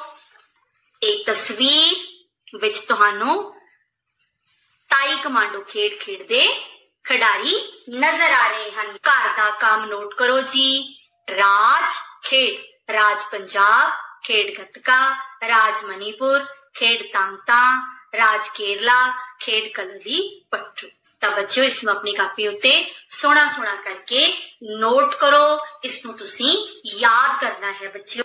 [SPEAKER 9] ਇਹ ਤਸਵੀਰ ਵਿੱਚ ਤੁਹਾਨੂੰ ਤਾਈ ਕਮਾਂਡੋ ਖੇਡ ਖੇਡਦੇ ਖਿਡਾਰੀ ਨਜ਼ਰ ਆ ਰਹੇ ਹਨ। ਘਰ ਦਾ ਕੰਮ ਨੋਟ ਕਰੋ ਜੀ। ਰਾਜ ਖੇਡ, ਰਾਜ ਪੰਜਾਬ, ਖੇਡ ਗੱਤਕਾ, ਰਾਜ ਮਨੀਪੁਰ, ਖੇਡ ਤਾਂਤਾ, ਰਾਜ ਕੇਰਲਾ, ਖੇਡ ਕਲਰੀ ਪੱਟੂ। ਤਾਂ ਬੱਚਿਓ, ਇਸ ਨੂੰ ਆਪਣੀ ਕਾਪੀ ਉੱਤੇ ਸੋਹਣਾ ਕਰਕੇ ਨੋਟ ਕਰੋ। ਇਸ ਨੂੰ ਤੁਸੀਂ ਯਾਦ ਕਰਨਾ ਹੈ ਬੱਚਿਓ।